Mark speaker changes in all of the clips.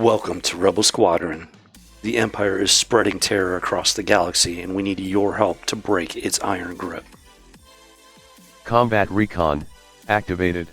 Speaker 1: Welcome to Rebel Squadron. The Empire is spreading terror across the galaxy, and we need your help to break its iron grip.
Speaker 2: Combat Recon activated.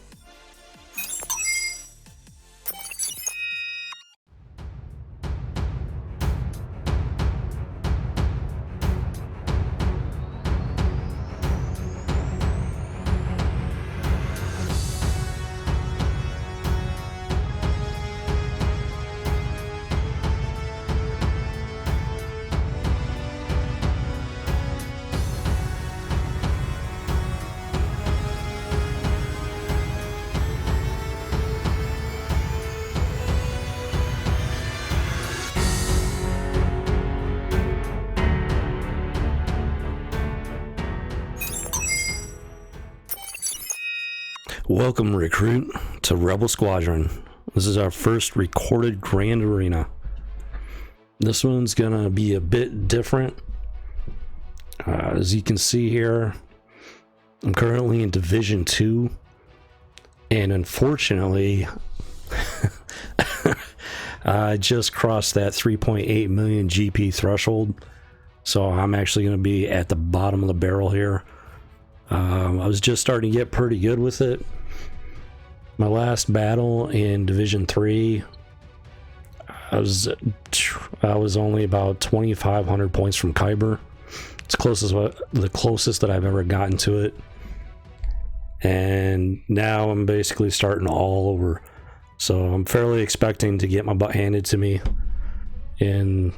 Speaker 1: Welcome, recruit, to Rebel Squadron. This is our first recorded Grand Arena. This one's gonna be a bit different. As you can see here, I'm currently in Division 2, and unfortunately, I just crossed that 3.8 million GP threshold, so I'm actually gonna be at the bottom of the barrel here. I was just starting to get pretty good with it. My last battle in Division 3, I was only about 2,500 points from Kyber. It's the closest that I've ever gotten to it. And now I'm basically starting all over. So I'm fairly expecting to get my butt handed to me in,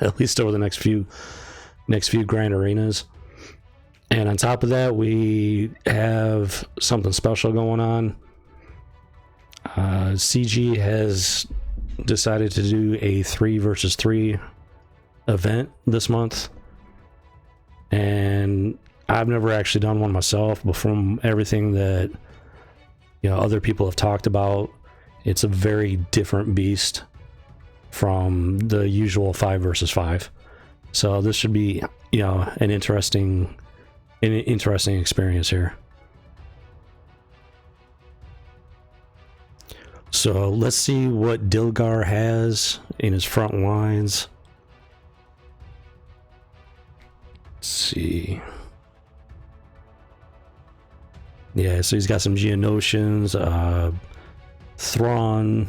Speaker 1: at least over the next few Grand Arenas. And on top of that, we have something special going on. CG has decided to do a 3 versus 3 event this month. And I've never actually done one myself, but from everything that other people have talked about, it's a very different beast from the usual 5 versus 5. So this should be, an interesting experience here. So let's see what Dilgar has in his front lines. Let's see. Yeah, so he's got some Geonosians, Thrawn,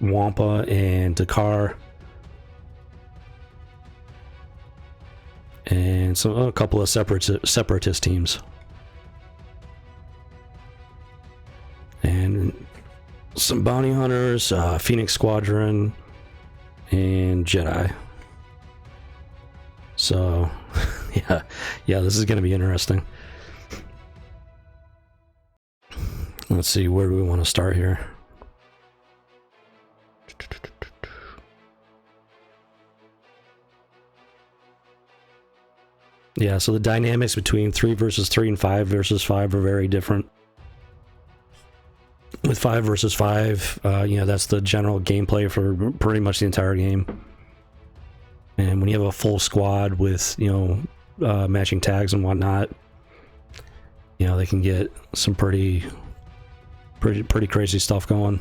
Speaker 1: Wampa, and Dakar. And a couple of separatist teams. And some bounty hunters, Phoenix Squadron, and Jedi. So, yeah, this is going to be interesting. Let's see, where do we want to start here? Yeah, so the dynamics between 3 versus 3 and 5 versus 5 are very different. With 5 versus 5, that's the general gameplay for pretty much the entire game. And when you have a full squad with, matching tags and whatnot, they can get some pretty crazy stuff going.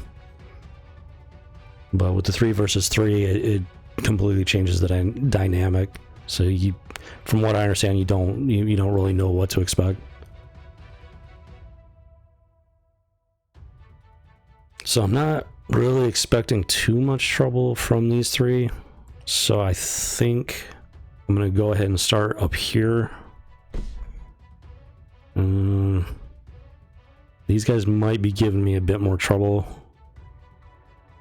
Speaker 1: But with the 3 versus 3, it completely changes the dynamic. So from what I understand, you don't really know what to expect. So I'm not really expecting too much trouble from these 3. So I think I'm gonna go ahead and start up here. These guys might be giving me a bit more trouble.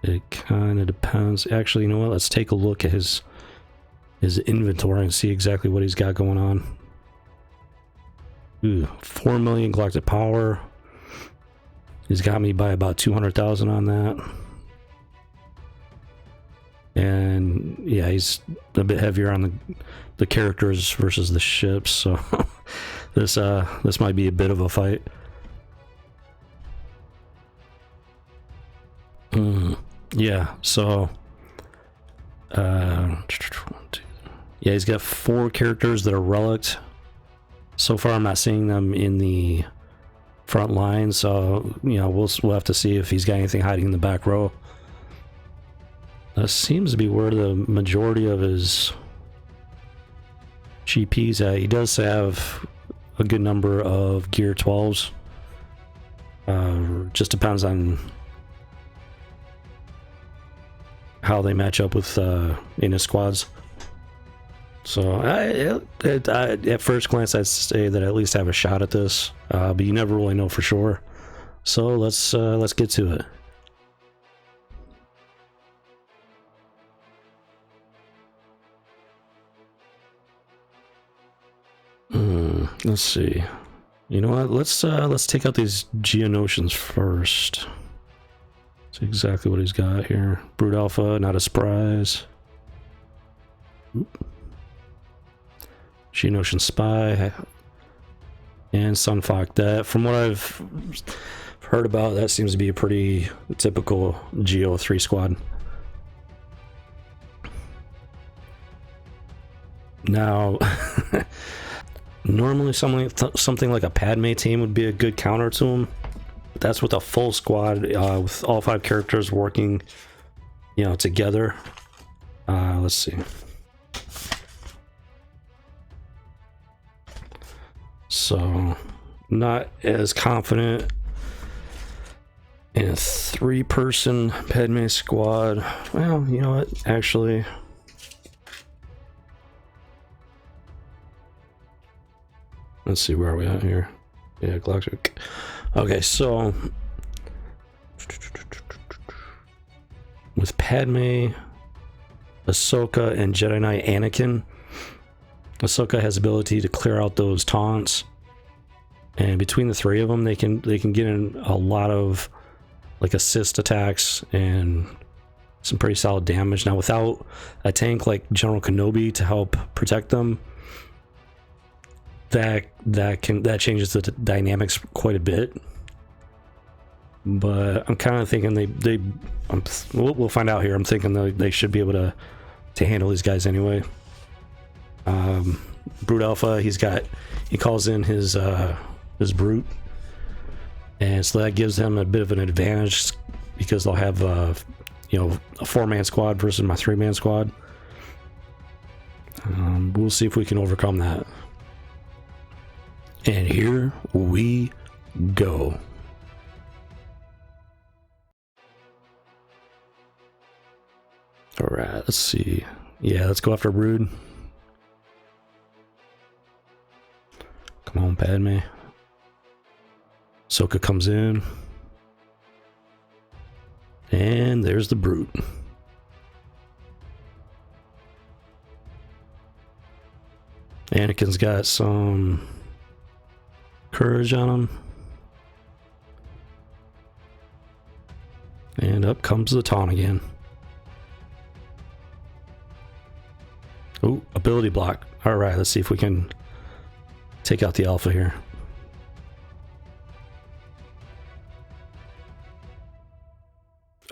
Speaker 1: It kind of depends. Actually, you know what? Let's take a look at his inventory and see exactly what he's got going on. 4 million galactic power. He's got me by about 200,000 on that. And yeah, he's a bit heavier on the characters versus the ships, so this might be a bit of a fight. Yeah, so yeah, he's got 4 characters that are relict. So far, I'm not seeing them in the front line, so we'll have to see if he's got anything hiding in the back row. That seems to be where the majority of his GP's at. He does have a good number of gear 12s. Just depends on how they match up with in his squads. So at first glance, I'd say that I at least have a shot at this, but you never really know for sure. So let's get to it. Let's see. You know what? Let's take out these Geonosians first. See exactly what he's got here. Brood Alpha, not a surprise. Oop. Geonosian Spy and Sunfox. That, from what I've heard about, that seems to be a pretty typical Geo 3 squad. Now, normally something like a Padme team would be a good counter to him. But that's with a full squad, with all 5 characters working, you know, together. Let's see. So, not as confident in a 3-person Padme squad. Well, you know what? Actually, let's see, where are we at here? Yeah, Galactic. Okay, so with Padme, Ahsoka, and Jedi Knight Anakin, Ahsoka has the ability to clear out those taunts, and between the 3 of them, they can get in a lot of like assist attacks and some pretty solid damage. Now, without a tank like General Kenobi to help protect them, that changes the dynamics quite a bit. But I'm kind of thinking we'll find out here. I'm thinking they should be able to handle these guys anyway. Brute Alpha, he calls in his brute, and so that gives them a bit of an advantage because they'll have you know, a 4-man squad versus my 3-man squad. We'll see if we can overcome that. And here we go. All right, let's see. Yeah, let's go after Brood. Come on, Padme. Ahsoka comes in. And there's the Brute. Anakin's got some courage on him. And up comes the taunt again. Oh, ability block. All right, let's see if we can take out the Alpha here.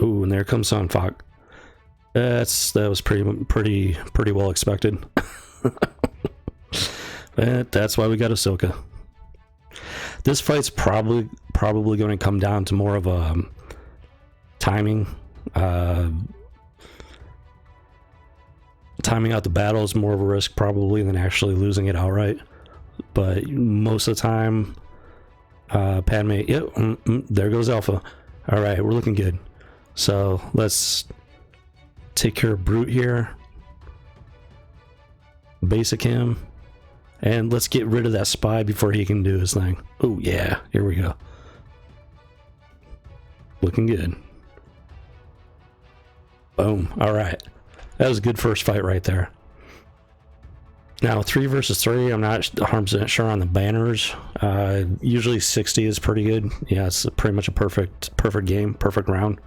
Speaker 1: Oh, and there comes Sunfox. That was pretty well expected. But that's why we got Ahsoka. This fight's probably going to come down to more of a timing. Timing out the battle is more of a risk probably than actually losing it outright. But most of the time, Padme, yep, there goes Alpha. All right, we're looking good. So let's take care of Brute here. Basic him. And let's get rid of that spy before he can do his thing. Oh, yeah. Here we go. Looking good. Boom. All right. That was a good first fight right there. Now, 3 versus 3, I'm not 100% sure on the banners. Usually 60 is pretty good. Yeah, it's pretty much a perfect game, perfect round.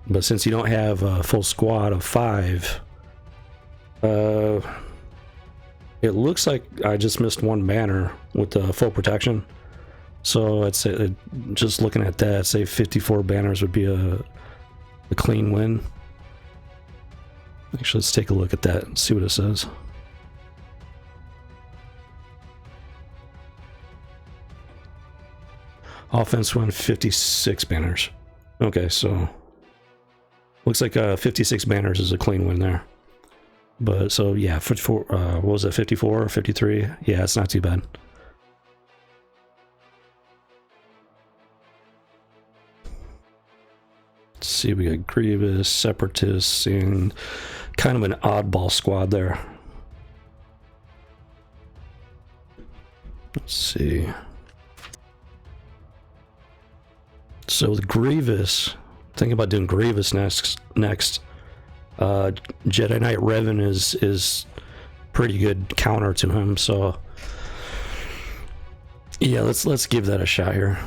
Speaker 1: But since you don't have a full squad of 5, it looks like I just missed 1 banner with the full protection. So I'd say, just looking at that, I'd say 54 banners would be a clean win. Actually, let's take a look at that and see what it says. Offense won 56 banners. Okay, so Looks like 56 banners is a clean win there. But so yeah, 54, what was it, 54 or 53? Yeah, it's not too bad. Let's see, we got Grievous, Separatists, and kind of an oddball squad there. Let's see. So with Grievous, thinking about doing Grievous next. Jedi Knight Revan is pretty good counter to him, so yeah, let's give that a shot here.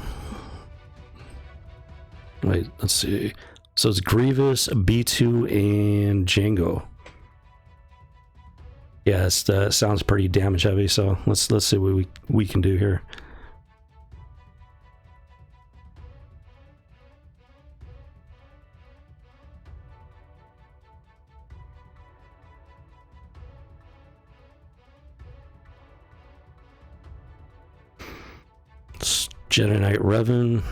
Speaker 1: Wait, let's see. So it's Grievous, B2, and Django. Yeah, that sounds pretty damage heavy. So let's see what we can do here. It's Jedi Knight Revan.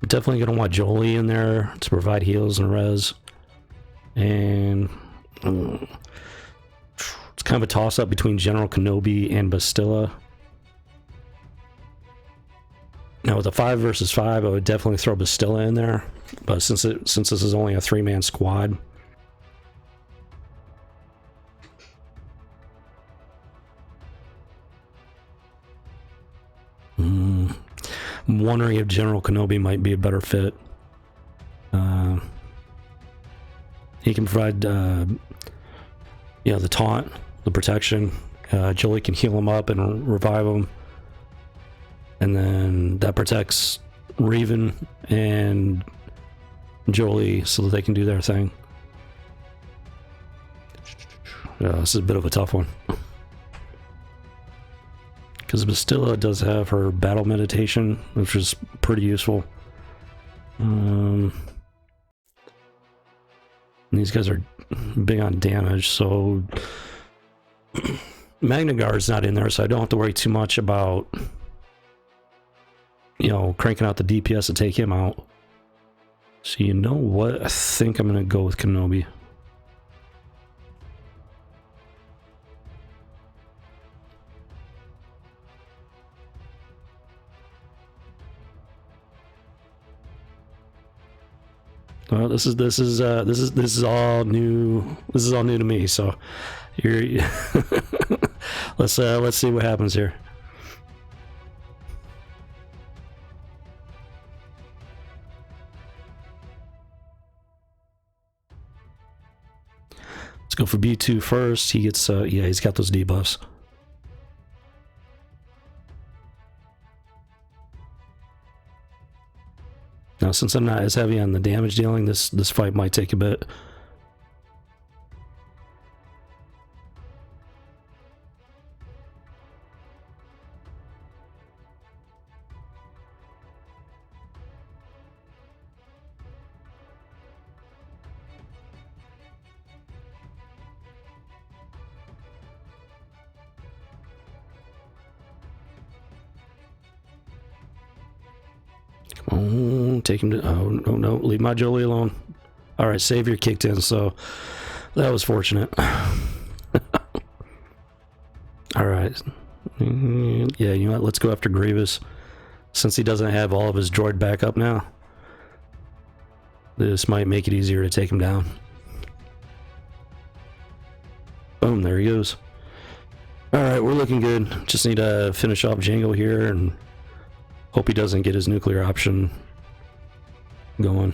Speaker 1: Definitely gonna want Jolie in there to provide heals and res, and it's kind of a toss-up between General Kenobi and Bastilla. Now with a 5 versus 5, I would definitely throw Bastilla in there, but since this is only a 3-man squad, I'm wondering if General Kenobi might be a better fit. He can provide, the taunt, the protection. Jolie can heal him up and revive him, and then that protects Revan and Jolie so that they can do their thing. This is a bit of a tough one. Because Bastilla does have her battle meditation, which is pretty useful. These guys are big on damage, so Magna Guard's not in there, so I don't have to worry too much about, cranking out the DPS to take him out. So you know what? I think I'm going to go with Kenobi. Well, this is all new. This is all new to me. So, let's see what happens here. Let's go for B2 first. He gets he's got those debuffs. Now, since I'm not as heavy on the damage dealing, this fight might take a bit. Oh, take him to... Oh, no, leave my Jolie alone. Alright, Savior kicked in, so that was fortunate. Alright. Yeah, you know what? Let's go after Grievous. Since he doesn't have all of his droid back up now, this might make it easier to take him down. Boom, there he goes. Alright, we're looking good. Just need to finish off Django here and hope he doesn't get his nuclear option going.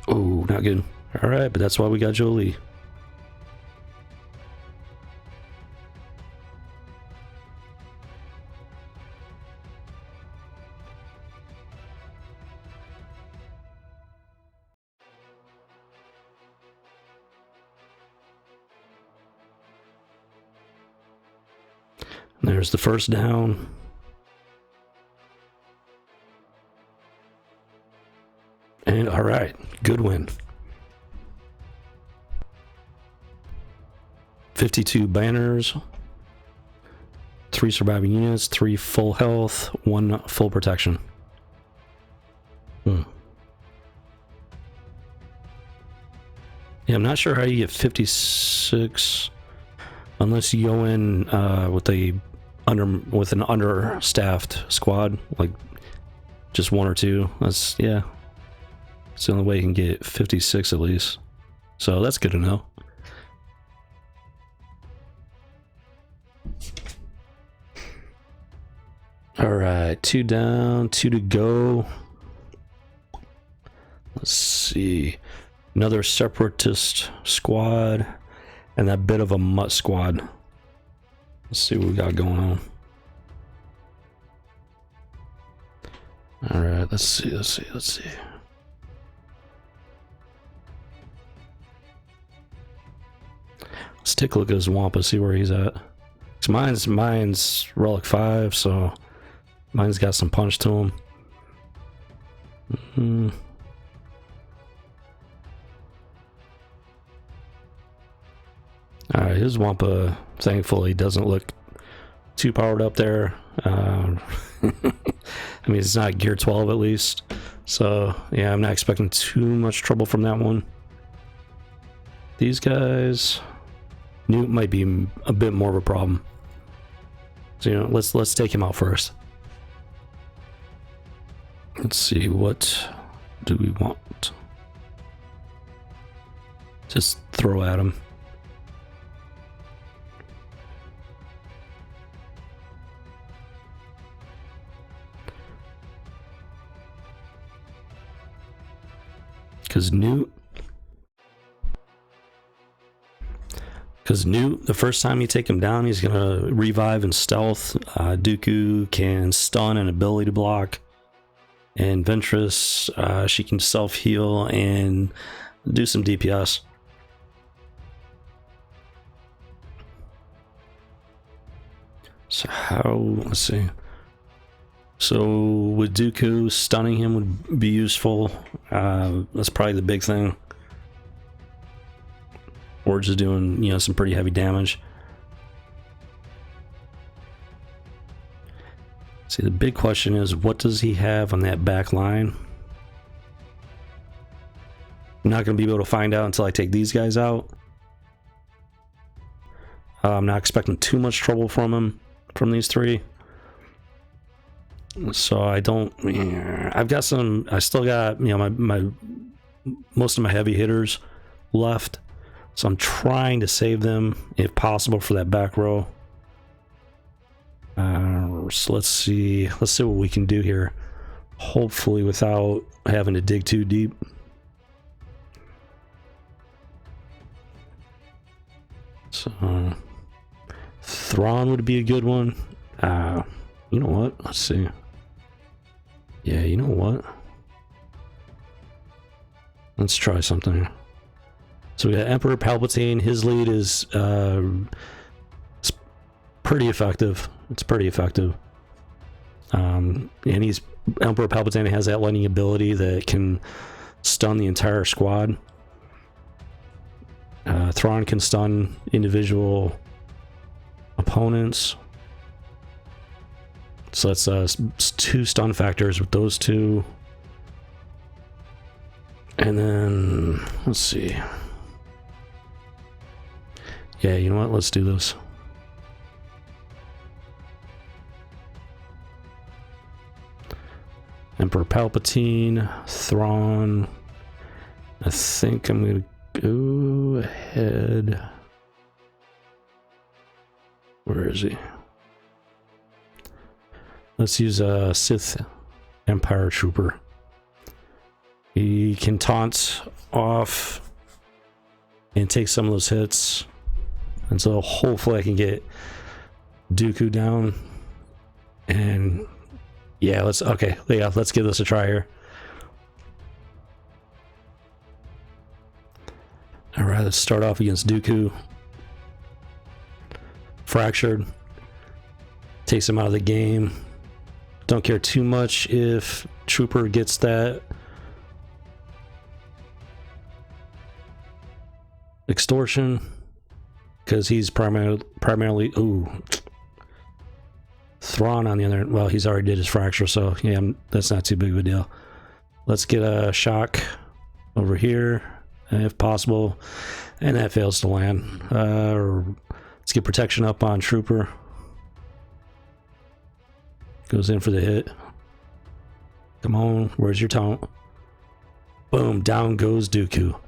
Speaker 1: Oh, not good. Alright, but that's why we got Jolie. There's the first down. And all right, good win. 52 banners, 3 surviving units, 3 full health, 1 full protection. Yeah, I'm not sure how you get 56 unless you go in with an understaffed squad, like just one or two. That's yeah. It's the only way you can get 56 at least. So that's good to know. Alright, 2 down, 2 to go. Let's see. Another separatist squad. And that bit of a mutt squad. Let's see what we got going on. Alright, let's see. Let's take a look at his Wampa, see where he's at. Mine's Relic 5, so mine's got some punch to him. Alright, his Wampa thankfully doesn't look too powered up there. I mean, it's not gear 12 at least. So, yeah, I'm not expecting too much trouble from that one. These guys, Newt might be a bit more of a problem. So, you know, let's take him out first. Let's see, what do we want? Just throw at him. Because Newt, the first time you take him down, he's going to revive and stealth. Dooku can stun and ability block. And Ventress, she can self-heal and do some DPS. So let's see. So with Dooku, stunning him would be useful. That's probably the big thing. Or just doing, you know, some pretty heavy damage. See, the big question is, what does he have on that back line? I'm not going to be able to find out until I take these guys out. I'm not expecting too much trouble from him, from these three. So I've got some, I still got, you know, my most of my heavy hitters left. So I'm trying to save them if possible for that back row. So let's see what we can do here. Hopefully without having to dig too deep. So Thrawn would be a good one. You know what? Let's see. Yeah, you know what? Let's try something. So we got Emperor Palpatine. His lead is it's pretty effective. It's pretty effective. And Emperor Palpatine has that lightning ability that can stun the entire squad. Thrawn can stun individual opponents. So that's 2 stun factors with those two. And then, let's see. Yeah, you know what? Let's do this. Emperor Palpatine, Thrawn. I think I'm going to go ahead. Where is he? Let's use a Sith Empire Trooper. He can taunt off and take some of those hits. And so hopefully I can get Dooku down. And yeah, let's give this a try here. Alright, let's start off against Dooku. Fractured. Takes him out of the game. Don't care too much if Trooper gets that extortion, because he's primarily ooh. Thrawn on the other end, well, he's already did his fracture, so yeah, that's not too big of a deal. Let's get a shock over here, if possible, and that fails to land. Let's get protection up on Trooper. Goes in for the hit. Come on, where's your taunt? Boom, down goes Dooku.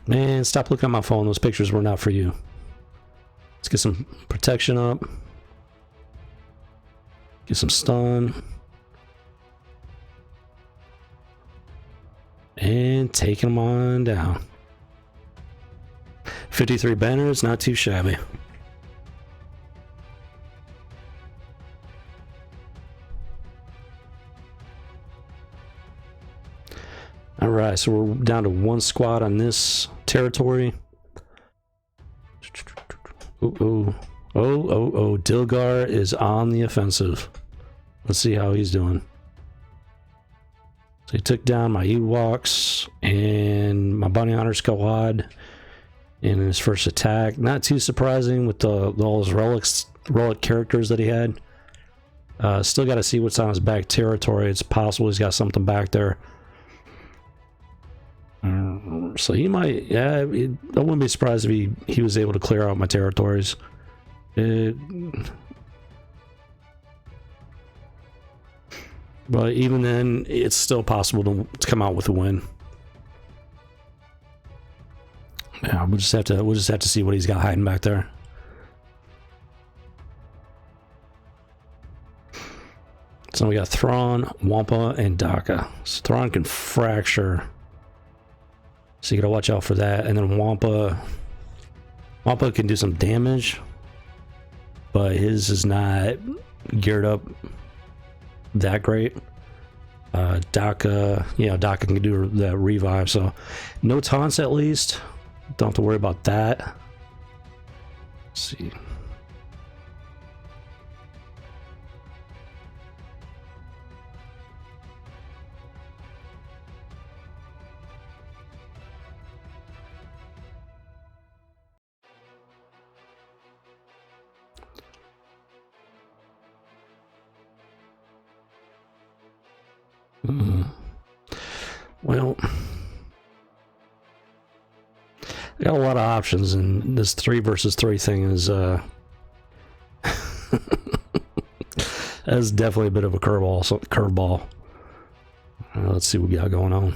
Speaker 1: Man, stop looking at my phone. Those pictures were not for you. Let's get some protection up. Get some stun. And taking them on down. 53 banners, not too shabby. Alright, so we're down to one squad on this territory. Oh, Dilgar is on the offensive. Let's see how he's doing. So he took down my Ewoks and my Bounty Hunter squad in his first attack. Not too surprising with all those relic characters that he had. Still got to see what's on his back territory. It's possible he's got something back there. So he might, yeah, I wouldn't be surprised if he was able to clear out my territories. But even then, it's still possible to come out with a win. Yeah, we'll just have to see what he's got hiding back there. So we got Thrawn, Wampa, and Daka. So Thrawn can fracture. So you gotta watch out for that. And then Wampa can do some damage, but his is not geared up that great. Daka can do that revive, so no taunts at least. Don't have to worry about that. Let's see. Well, I got a lot of options, and this 3 versus 3 thing is that's definitely a bit of a curveball. Let's see what we got going on.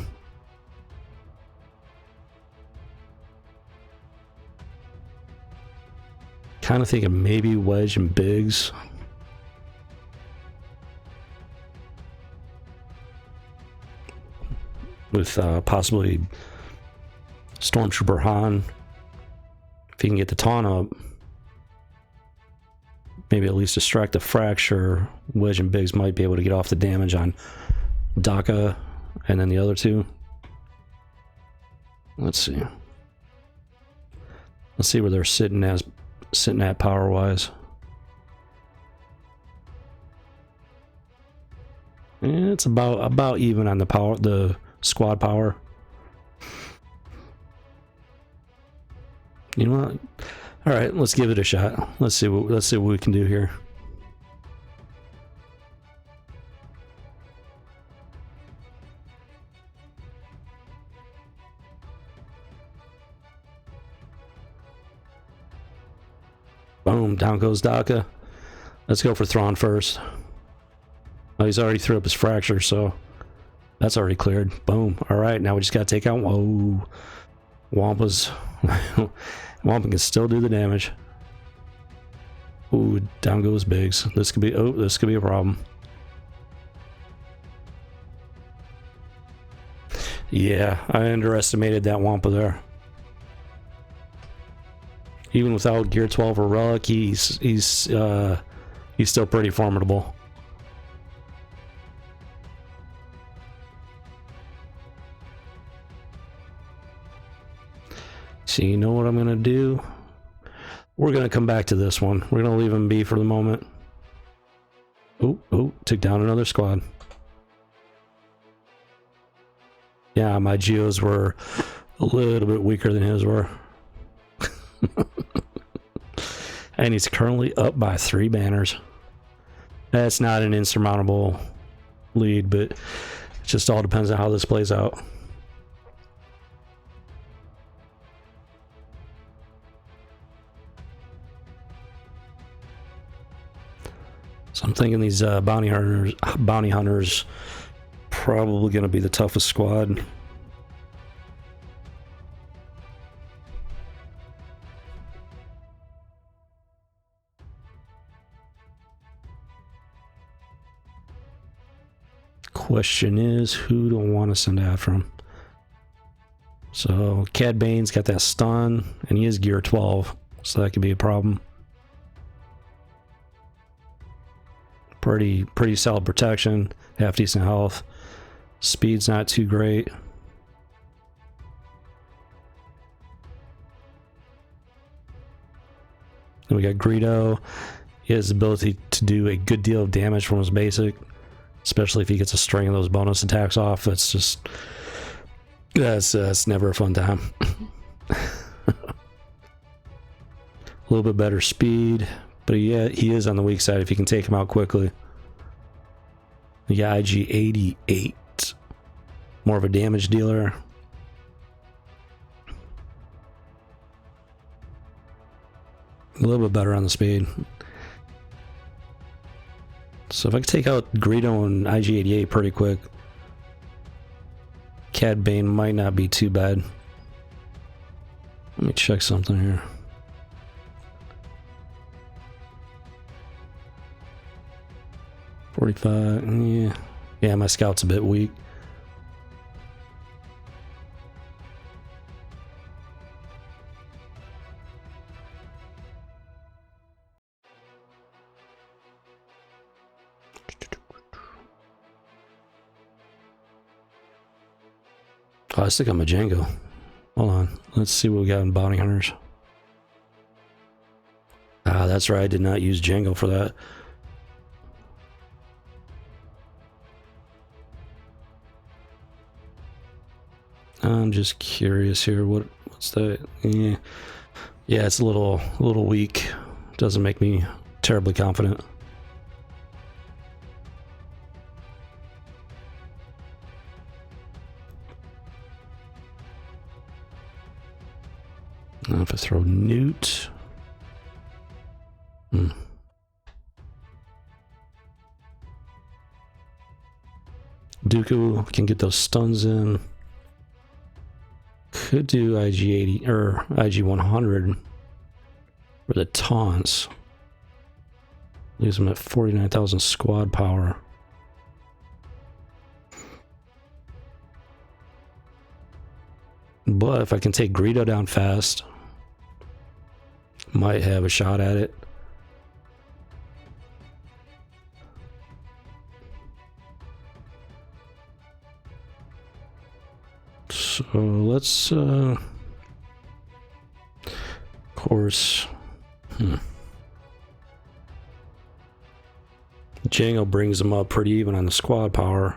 Speaker 1: Kind of thinking maybe Wedge and Biggs. With possibly Stormtrooper Han. If he can get the taunt up, maybe at least distract the fracture. Wedge and Biggs might be able to get off the damage on Daka and then the other two. Let's see. Let's see where they're sitting at power wise. And it's about even on the squad power. You know what? All right, let's give it a shot. Let's see what we can do here. Boom, down goes Daka. Let's go for Thrawn first. Oh, he's already threw up his fracture, so that's already cleared. Boom. All right, now we just got to take out... Whoa. Wampa's... Wampa can still do the damage. Ooh, down goes Biggs. This could be... Oh, this could be a problem. Yeah, I underestimated that Wampa there. Even without Gear 12 or Relic, he's still pretty formidable. So you know what I'm gonna do? We're gonna come back to this one. We're gonna leave him be for the moment. Oh, took down another squad. Yeah, my geos were a little bit weaker than his were. And he's currently up by 3 banners. That's not an insurmountable lead, but it just all depends on how this plays out. So I'm thinking these bounty hunters probably going to be the toughest squad. Question is, who do I want to send after him? So Cad Bane's got that stun, and he is Gear 12, so that could be a problem. Pretty solid protection, half decent health. Speed's not too great. Then we got Greedo. He has the ability to do a good deal of damage from his basic, especially if he gets a string of those bonus attacks off. That's never a fun time. A little bit better speed, but yeah, he is on the weak side if you can take him out quickly. The IG 88, more of a damage dealer. A little bit better on the speed. So if I could take out Greedo and IG-88 pretty quick, Cad Bane might not be too bad. Let me check something here. .45, yeah, my scout's a bit weak. Oh, I still got my Django. Hold on. Let's see what we got in Bounty Hunters. Ah, that's right. I did not use Django for that. I'm just curious here. What's that? Yeah, it's a little weak. Doesn't make me terribly confident. Now if I throw Newt. Dooku can get those stuns in. Could do IG-80 or IG-100 for the taunts. Leaves them at 49,000 squad power. But if I can take Greedo down fast, might have a shot at it. So let's, of course, Django brings them up pretty even on the squad power.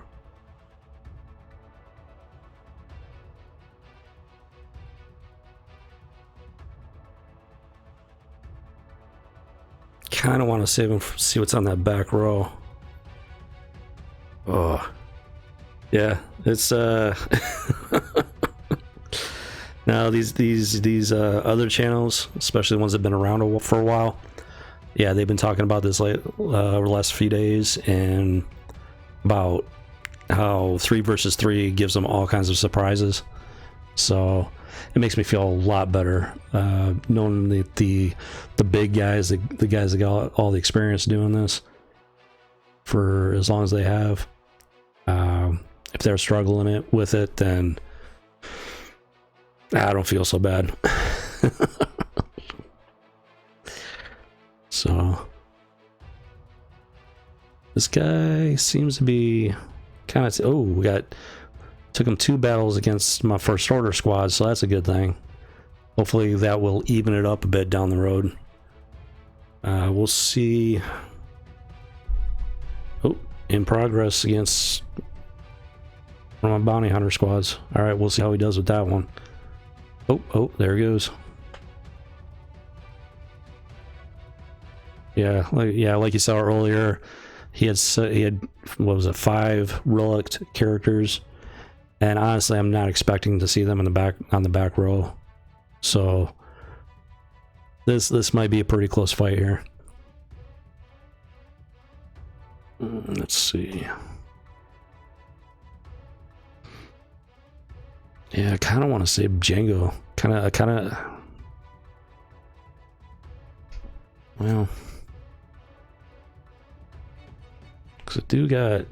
Speaker 1: Kind of want to save him, see what's on that back row. Oh, yeah, it's now these other channels, especially the ones that have been around for a while, yeah, they've been talking about this over the last few days, and about how 3 versus 3 gives them all kinds of surprises. So it makes me feel a lot better knowing that the big guys, the guys that got all the experience doing this for as long as they have, if they're struggling with it, then I don't feel so bad. So this guy seems to be kind of, oh, we took him 2 battles against my first order squad, so that's a good thing. Hopefully that will even it up a bit down the road. We'll see. Oh, in progress against one of my bounty hunter squads. All right, we'll see how he does with that one. Oh, there he goes. Yeah, like you saw earlier, he had what was it, 5 relict characters, and honestly, I'm not expecting to see them on the back row. So this might be a pretty close fight here. Let's see. Yeah, I kind of want to say Django. Kind of. Well, because I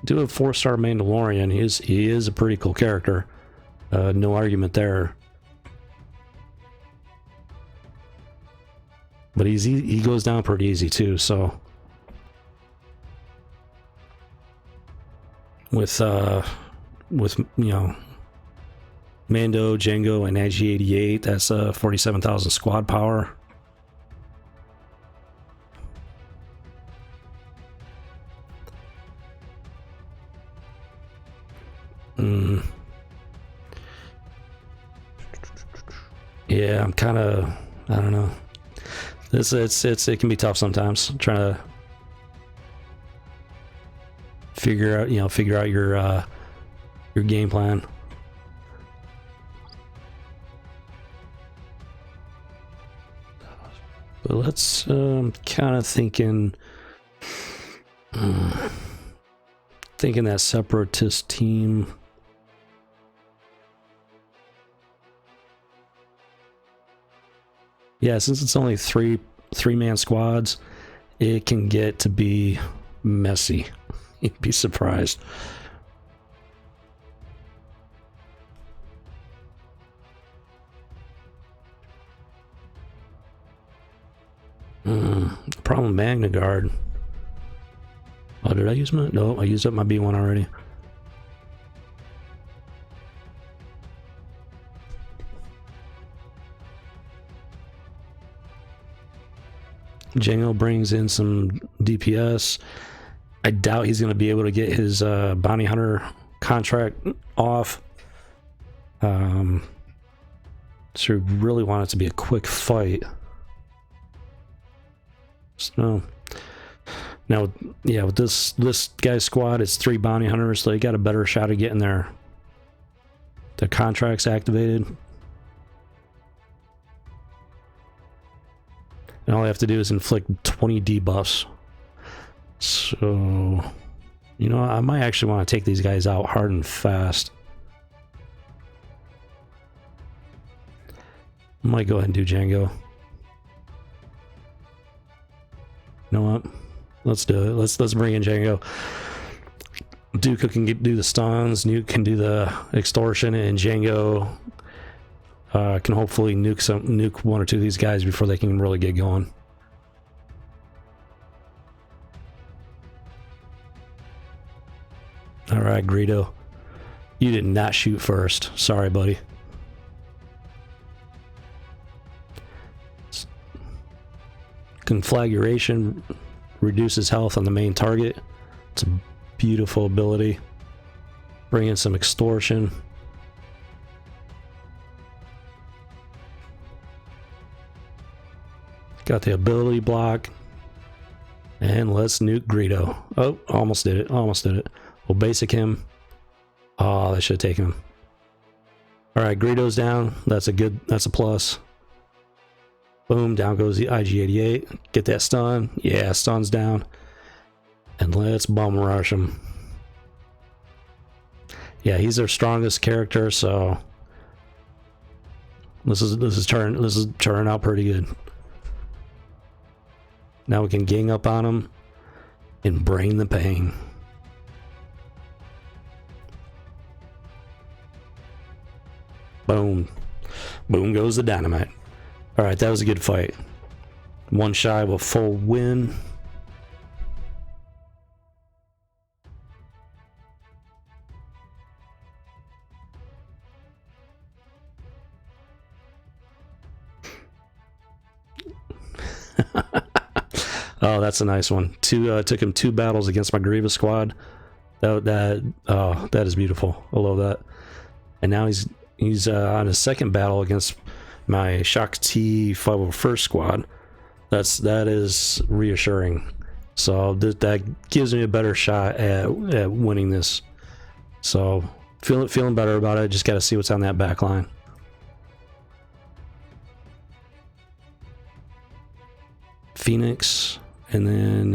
Speaker 1: do have 4-star Mandalorian. He is a pretty cool character. No argument there. But he goes down pretty easy too. So with you know, Mando, Django, and IG-88, that's 47,000 squad power. Yeah, I'm kind of, I don't know. It can be tough sometimes trying to figure out your game plan. But let's kind of thinking that separatist team. Yeah, since it's only three-man squads, it can get to be messy. You'd be surprised. Problem Magna Guard. Oh, did I use my... No, I used up my B1 already. Django brings in some DPS. I doubt he's going to be able to get his bounty hunter contract off. So we really want it to be a quick fight. So now, yeah, with this guy's squad, it's 3 bounty hunters, so they got a better shot of getting their contracts activated. And all I have to do is inflict 20 debuffs. So, you know, I might actually want to take these guys out hard and fast. I might go ahead and do Django. You know what? Let's do it. Let's bring in Django. Dooku can do the stuns, Nuke can do the extortion, and Django can hopefully nuke 1 or 2 of these guys before they can really get going. All right, Greedo. You did not shoot first. Sorry, buddy. Conflagration reduces health on the main target. It's a beautiful ability. Bring in some extortion. Got the ability block. And let's nuke Greedo. Oh, almost did it. Almost did it. We'll basic him. Oh, that should have taken him. Alright, Greedo's down. That's a plus. Boom, down goes the IG-88. Get that stun. Yeah, stun's down. And let's bum rush him. Yeah, he's their strongest character, so this is turning out pretty good. Now we can gang up on him and bring the pain. Boom. Boom goes the dynamite. Alright, that was a good fight. One shy of a full win. Oh, that's a nice one. Took him 2 battles against my Grievous squad. That is beautiful. I love that. And now he's on his second battle against my Shock T 501st squad. That is reassuring. So that gives me a better shot at winning this. So feeling better about it. Just got to see what's on that back line. Phoenix, and then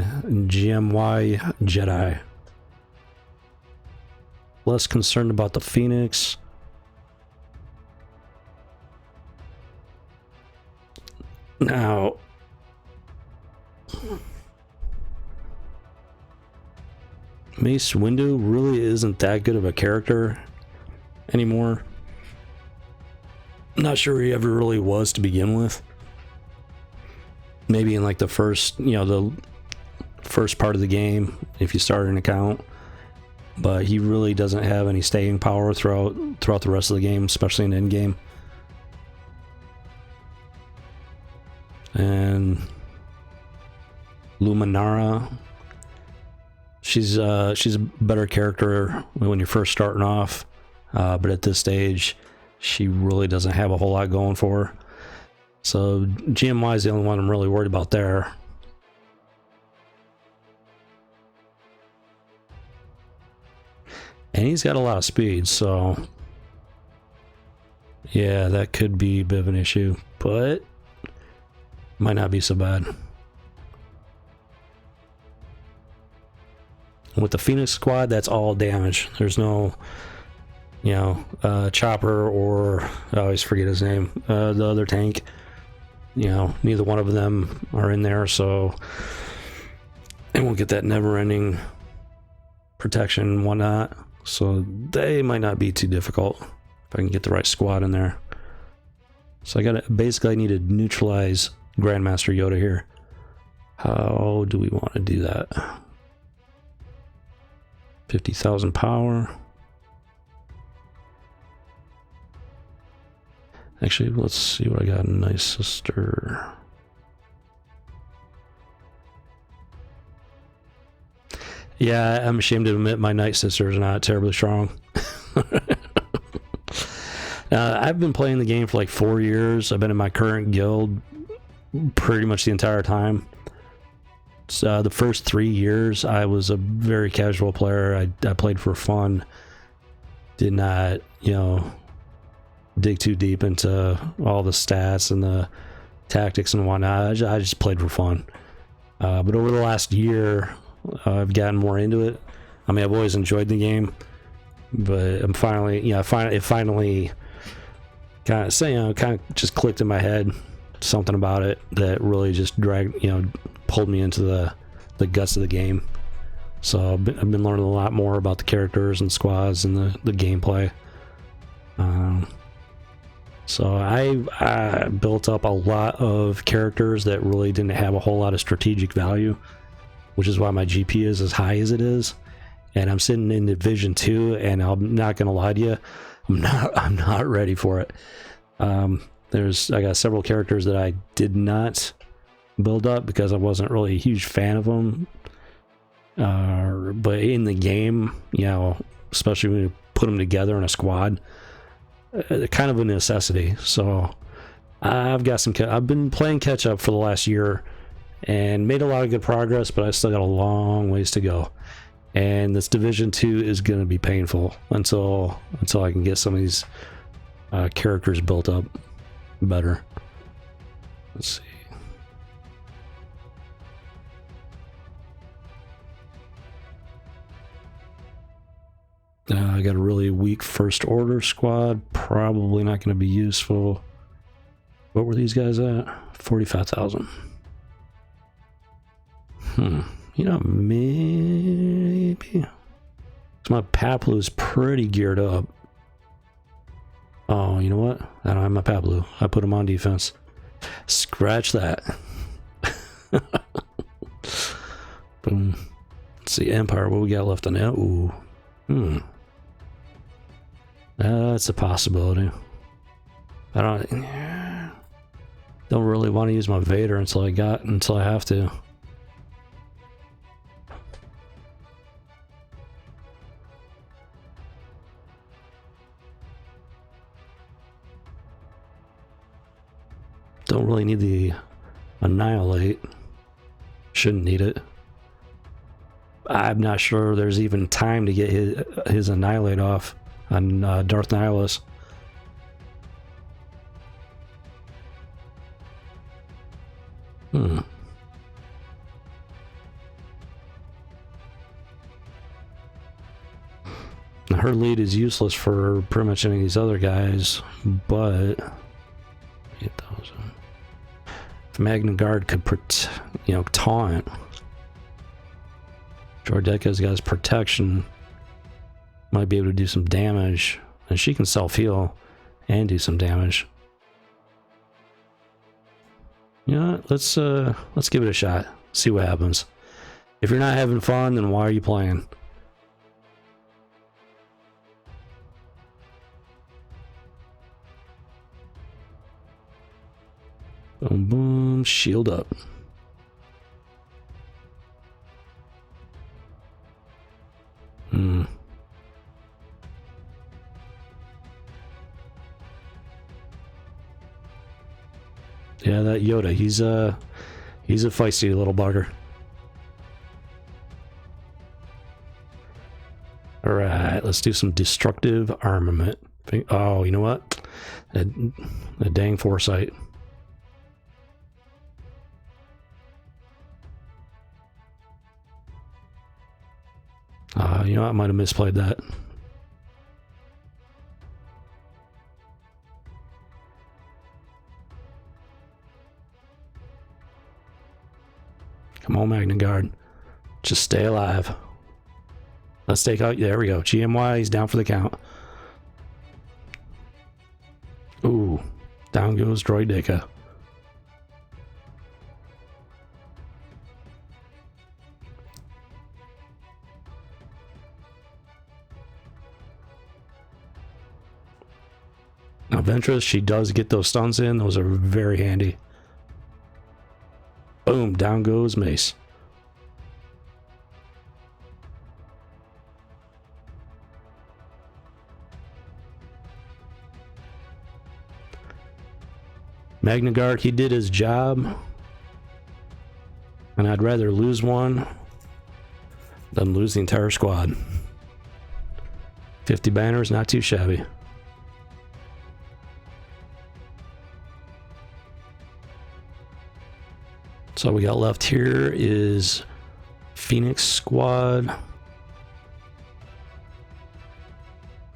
Speaker 1: GMY Jedi. Less concerned about the Phoenix. Now, Mace Windu really isn't that good of a character anymore. Not sure he ever really was to begin with. Maybe in like the first part of the game, if you start an account, but he really doesn't have any staying power throughout the rest of the game, especially in end game. And Luminara, she's a better character when you're first starting off, but at this stage, she really doesn't have a whole lot going for her. So GMY is the only one I'm really worried about there. And he's got a lot of speed, so yeah, that could be a bit of an issue, but might not be so bad. With the Phoenix squad, that's all damage. There's no, Chopper or, I always forget his name, the other tank. Neither one of them are in there, so they won't get that never-ending protection and whatnot. So they might not be too difficult if I can get the right squad in there. So I need to neutralize Grandmaster Yoda here. How do we want to do that? 50,000 power. Actually, let's see what I got in Nice Sister. Yeah, I'm ashamed to admit my Night Sister is not terribly strong. I've been playing the game for like 4 years. I've been in my current guild pretty much the entire time. So the first 3 years, I was a very casual player. I played for fun. Did not, dig too deep into all the stats and the tactics and whatnot. I just played for fun. But over the last year, I've gotten more into it. I mean, I've always enjoyed the game, but I'm finally, it finally kind of just clicked in my head. Something about it that really just pulled me into the guts of the game. So I've been learning a lot more about the characters and squads and the gameplay. So I built up a lot of characters that really didn't have a whole lot of strategic value, which is why my GP is as high as it is. And I'm sitting in Division 2, and I'm not gonna lie to you, I'm not ready for it. I got several characters that I did not build up because I wasn't really a huge fan of them. But in the game, especially when you put them together in a squad, kind of a necessity. So I've been playing catch up for the last year and made a lot of good progress, but I still got a long ways to go. And this Division 2 is going to be painful until I can get some of these characters built up better. Let's see. I got a really weak first order squad. Probably not going to be useful. What were these guys at? 45,000. You know, maybe. So my Paplu is pretty geared up. Oh, you know what? I don't have my Paplu. I put him on defense. Scratch that. Boom. Let's see, Empire. What we got left on that? Ooh. That's a possibility. I don't really want to use my Vader until I have to. Don't really need the Annihilate. Shouldn't need it. I'm not sure there's even time to get his Annihilate off on Darth Nihilus. Her lead is useless for pretty much any of these other guys, but 8,000. If Magna Guard could, taunt. Jordeka's got his protection. Might be able to do some damage, and she can self-heal and do some damage. You know what? Let's give it a shot. See what happens. If you're not having fun, then why are you playing? Boom, boom, shield up. Yeah, that Yoda, he's a feisty little bugger. All right, let's do some destructive armament. Oh, you know what? A dang foresight. You know, I might have misplayed that. Come on, Magna Guard. Just stay alive. Let's take out... There we go. GMY, he's down for the count. Ooh. Down goes Droideka. Now, Ventress, she does get those stuns in. Those are very handy. Boom, down goes Mace. Magna Guard, he did his job. And I'd rather lose one than lose the entire squad. 50 banners, not too shabby. So we got left here is Phoenix Squad.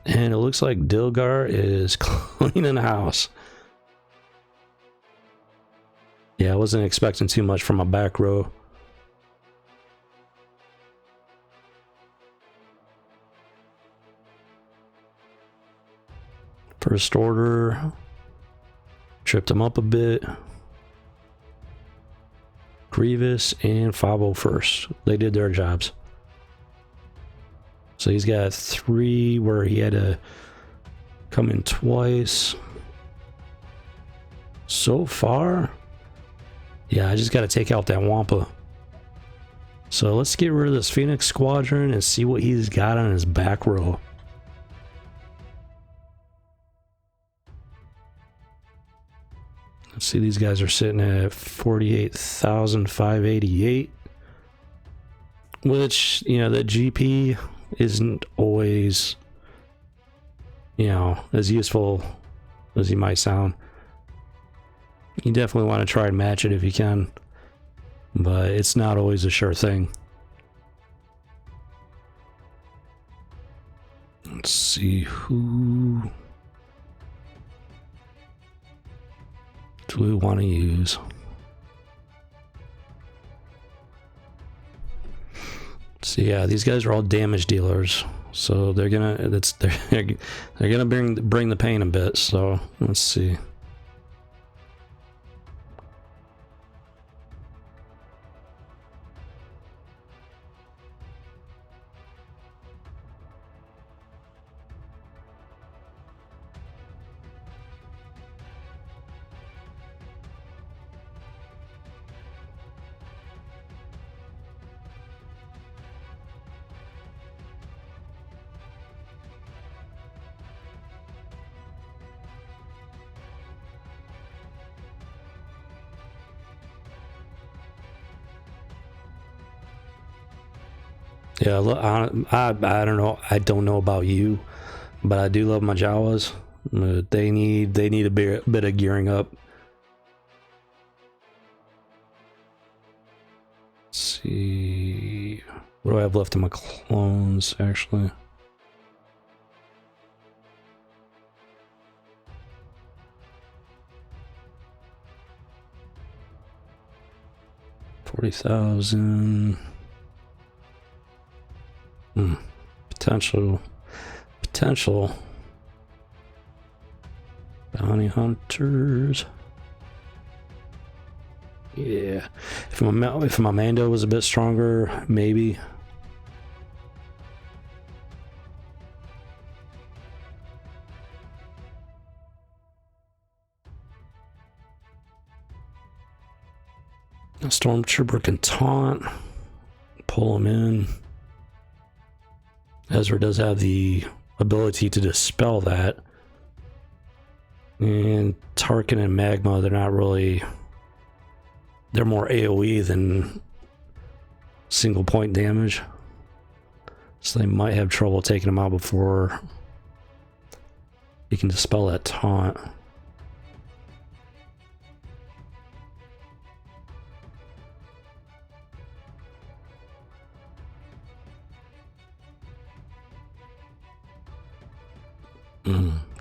Speaker 1: And it looks like Dilgar is cleaning the house. Yeah, I wasn't expecting too much from my back row. First order. Tripped him up a bit. Grievous and Fabo first. They did their jobs. So he's got 3 where he had to come in twice. So far, yeah, I just got to take out that Wampa. So let's get rid of this Phoenix Squadron and see what he's got on his back row. Let's see, these guys are sitting at 48,588. Which, you know, that GP isn't always, you know, as useful as he might sound. You definitely want to try and match it if you can, but it's not always a sure thing. Let's see, who do we want to use? So yeah, these guys are all damage dealers, so they're gonna bring the pain a bit. So let's see. Yeah, look, I don't know. I don't know about you, but I do love my Jawas. They need a bit of gearing up. Let's see, what do I have left in my clones? Actually, $40,000. Potential bounty hunters. Yeah, if my Mando was a bit stronger, maybe. A Stormtrooper can taunt, pull him in. Ezra does have the ability to dispel that. And Tarkin and Magma, they're not really... They're more AoE than single point damage. So they might have trouble taking them out before you can dispel that taunt.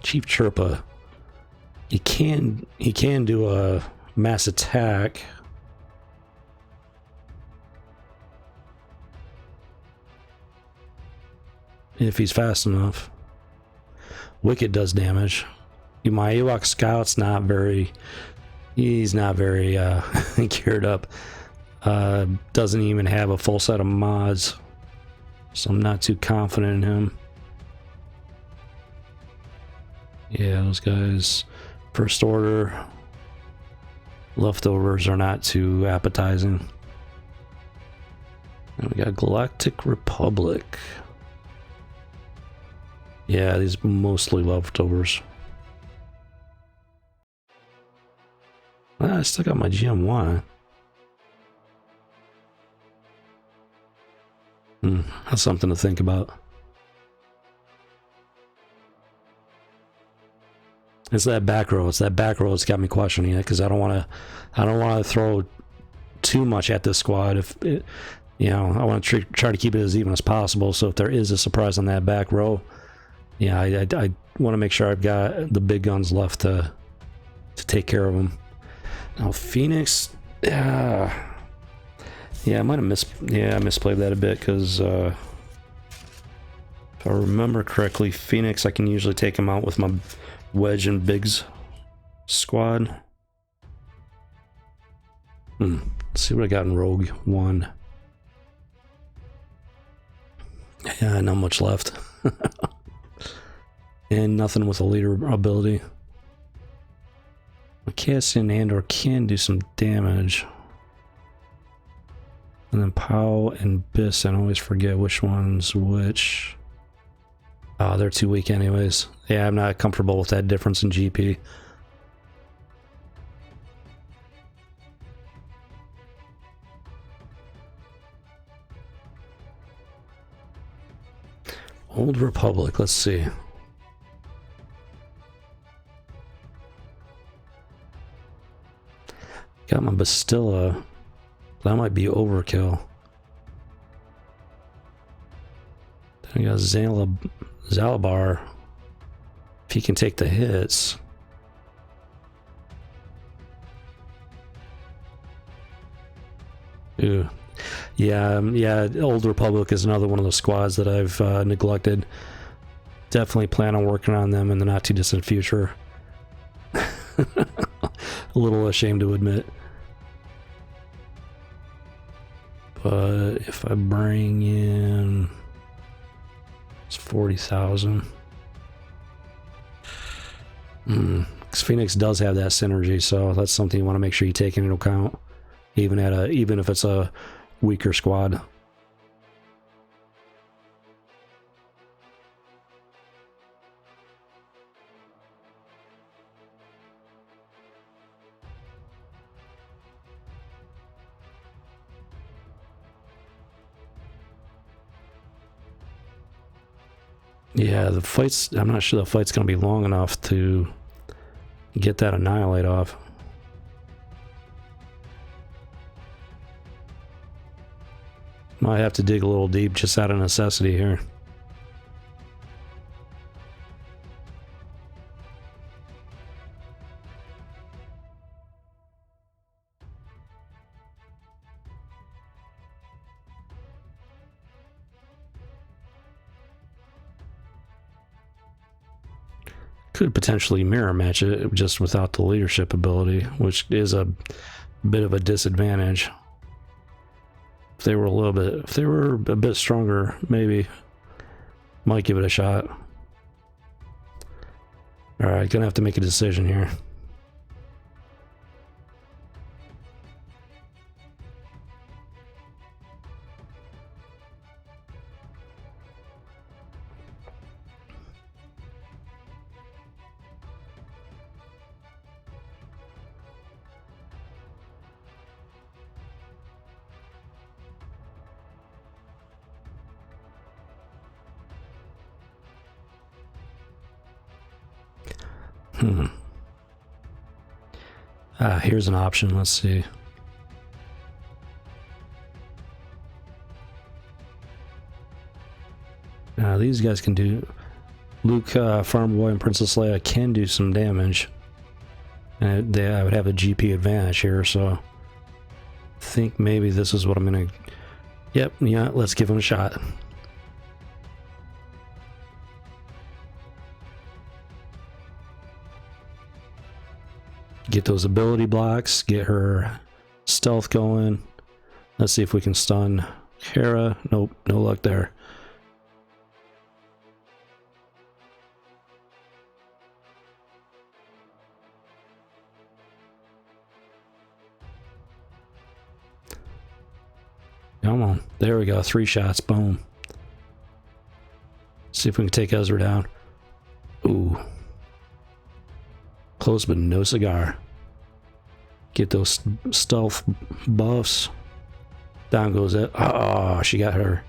Speaker 1: Chief Chirpa. He can do a mass attack. If he's fast enough. Wicket does damage. My Ewok Scout's not very... He's not very geared up. Doesn't even have a full set of mods. So I'm not too confident in him. Yeah, those guys... First Order... Leftovers are not too appetizing. And we got Galactic Republic. Yeah, these mostly leftovers. I still got my GM1. That's something to think about. It's that back row. It's that back row that's got me questioning it, because I don't want to throw too much at this squad. If it, you know, I want to try to keep it as even as possible. So if there is a surprise on that back row, yeah, I want to make sure I've got the big guns left to take care of them. Now Phoenix, yeah, I might have I misplayed that a bit, because if I remember correctly, Phoenix, I can usually take him out with my Wedge and Biggs squad. Let's see what I got in Rogue One. Yeah, not much left. And nothing with a leader ability. Cassian Andor can do some damage. And then Pow and Biss, I always forget which one's which. Oh, they're too weak anyways. Yeah, I'm not comfortable with that difference in GP. Old Republic, let's see. Got my Bastilla. That might be overkill. Then I got Zalabar. If he can take the hits. Ew. Yeah, Old Republic is another one of the squads that I've neglected. Definitely plan on working on them in the not too distant future. A little ashamed to admit. But if I bring in, it's 40,000. Because Phoenix does have that synergy, so that's something you want to make sure you take into account, even if it's a weaker squad. Yeah, the fight's, I'm not sure the fight's going to be long enough to get that Annihilate off. Might have to dig a little deep just out of necessity here. Could potentially mirror match it just without the leadership ability, which is a bit of a disadvantage. If they were a bit stronger, maybe might give it a shot. All right, gonna have to make a decision here. Here's an option. Let's see. These guys can do... Luke, Farm Boy, and Princess Leia can do some damage. And I would have a GP advantage here, so... I think maybe this is what I'm gonna... Yep, yeah, let's give him a shot. Get those ability blocks, get her stealth going. Let's see if we can stun Hera. Nope, no luck there. Come on. There we go. 3 shots. Boom. See if we can take Ezra down. Ooh. Close, but no cigar. Get those stealth buffs. Down goes it. Oh, she got her.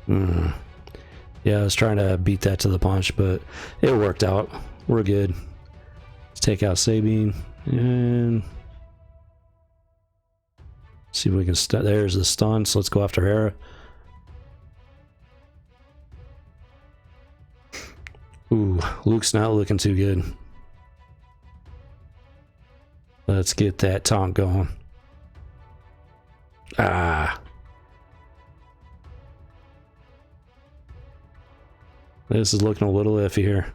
Speaker 1: Yeah, I was trying to beat that to the punch, but it worked out. We're good. Let's take out Sabine and see if we can there's the stun, so let's go after Hera. Ooh, Luke's not looking too good. Let's get that taunt going. Ah. This is looking a little iffy here.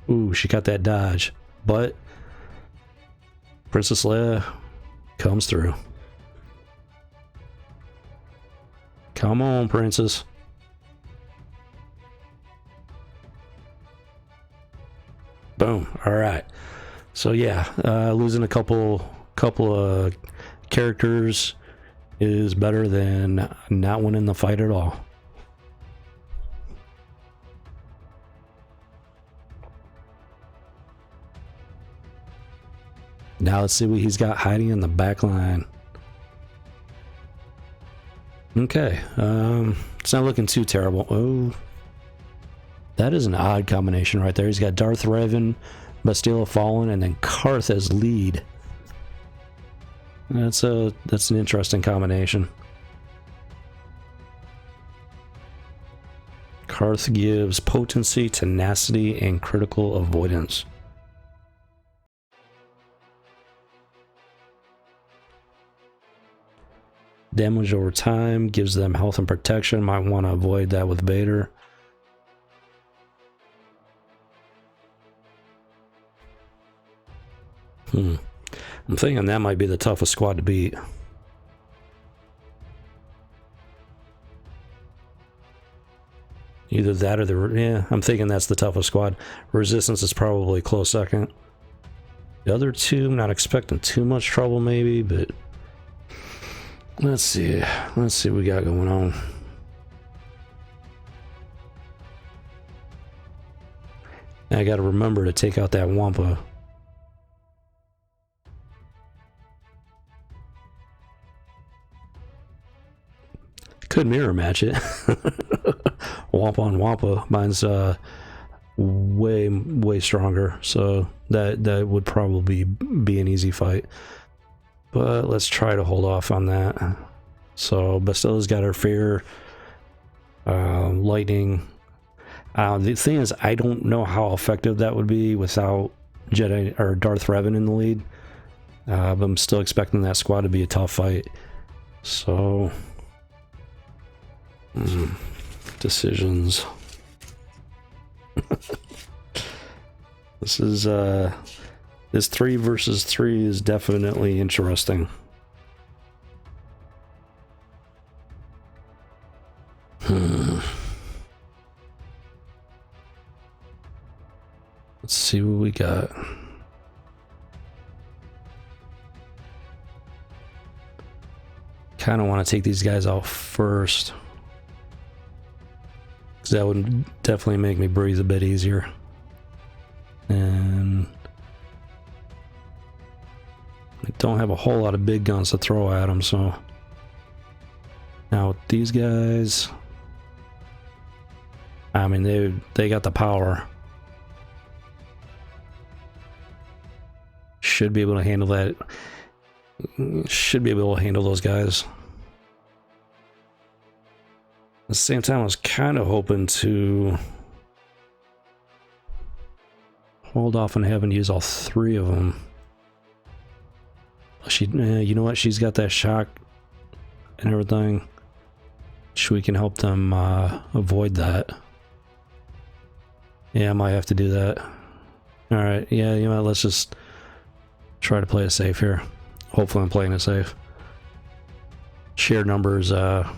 Speaker 1: Ooh, she got that dodge. But Princess Leia comes through. Come on, Princess. Boom. All right. So yeah, losing a couple of characters is better than not winning the fight at all. Now let's see what he's got hiding in the back line. Okay, it's not looking too terrible. Oh, that is an odd combination right there. He's got Darth Revan, Bastilla fallen, and then Karth as lead. That's an interesting combination. Karth gives potency, tenacity, and critical avoidance. Damage over time gives them health and protection. Might want to avoid that with Vader. I'm thinking that might be the toughest squad to beat. Either that or I'm thinking that's the toughest squad. Resistance is probably a close second. The other two, I'm not expecting too much trouble maybe, but let's see what we got going on. I gotta remember to take out that Wampa. Could mirror match it. Wampa on Wampa. Mine's way stronger, so that would probably be an easy fight. But let's try to hold off on that. So Bastilla's got her fear, lightning. The thing is, I don't know how effective that would be without Jedi or Darth Revan in the lead. But I'm still expecting that squad to be a tough fight. So decisions. This is this 3 versus 3 is definitely interesting. Let's see what we got. Kind of want to take these guys out first, because that would definitely make me breathe a bit easier. And I don't have a whole lot of big guns to throw at them, so now with these guys, I mean, they got the power. Should be able to handle that. Should be able to handle those guys. At the same time, I was kind of hoping to hold off on having to use all 3 of them. You know what? She's got that shock and everything. We can help them avoid that. Yeah, I might have to do that. All right. Yeah, you know what? Let's just try to play it safe here. Hopefully I'm playing it safe. Share numbers, not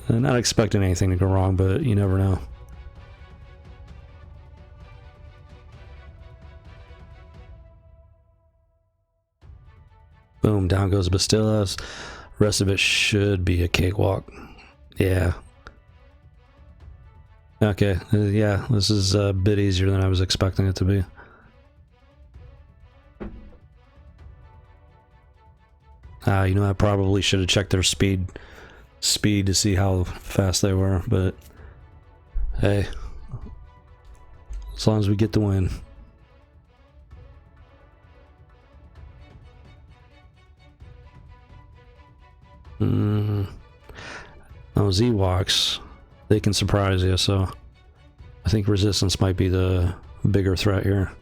Speaker 1: expecting anything to go wrong, but you never know. Boom, down goes Bastillas. Rest of it should be a cakewalk. Yeah. Okay, yeah, this is a bit easier than I was expecting it to be. You know, I probably should have checked their speed to see how fast they were, but hey, as long as we get the win. Those Ewoks, they can surprise you, so I think Resistance might be the bigger threat here.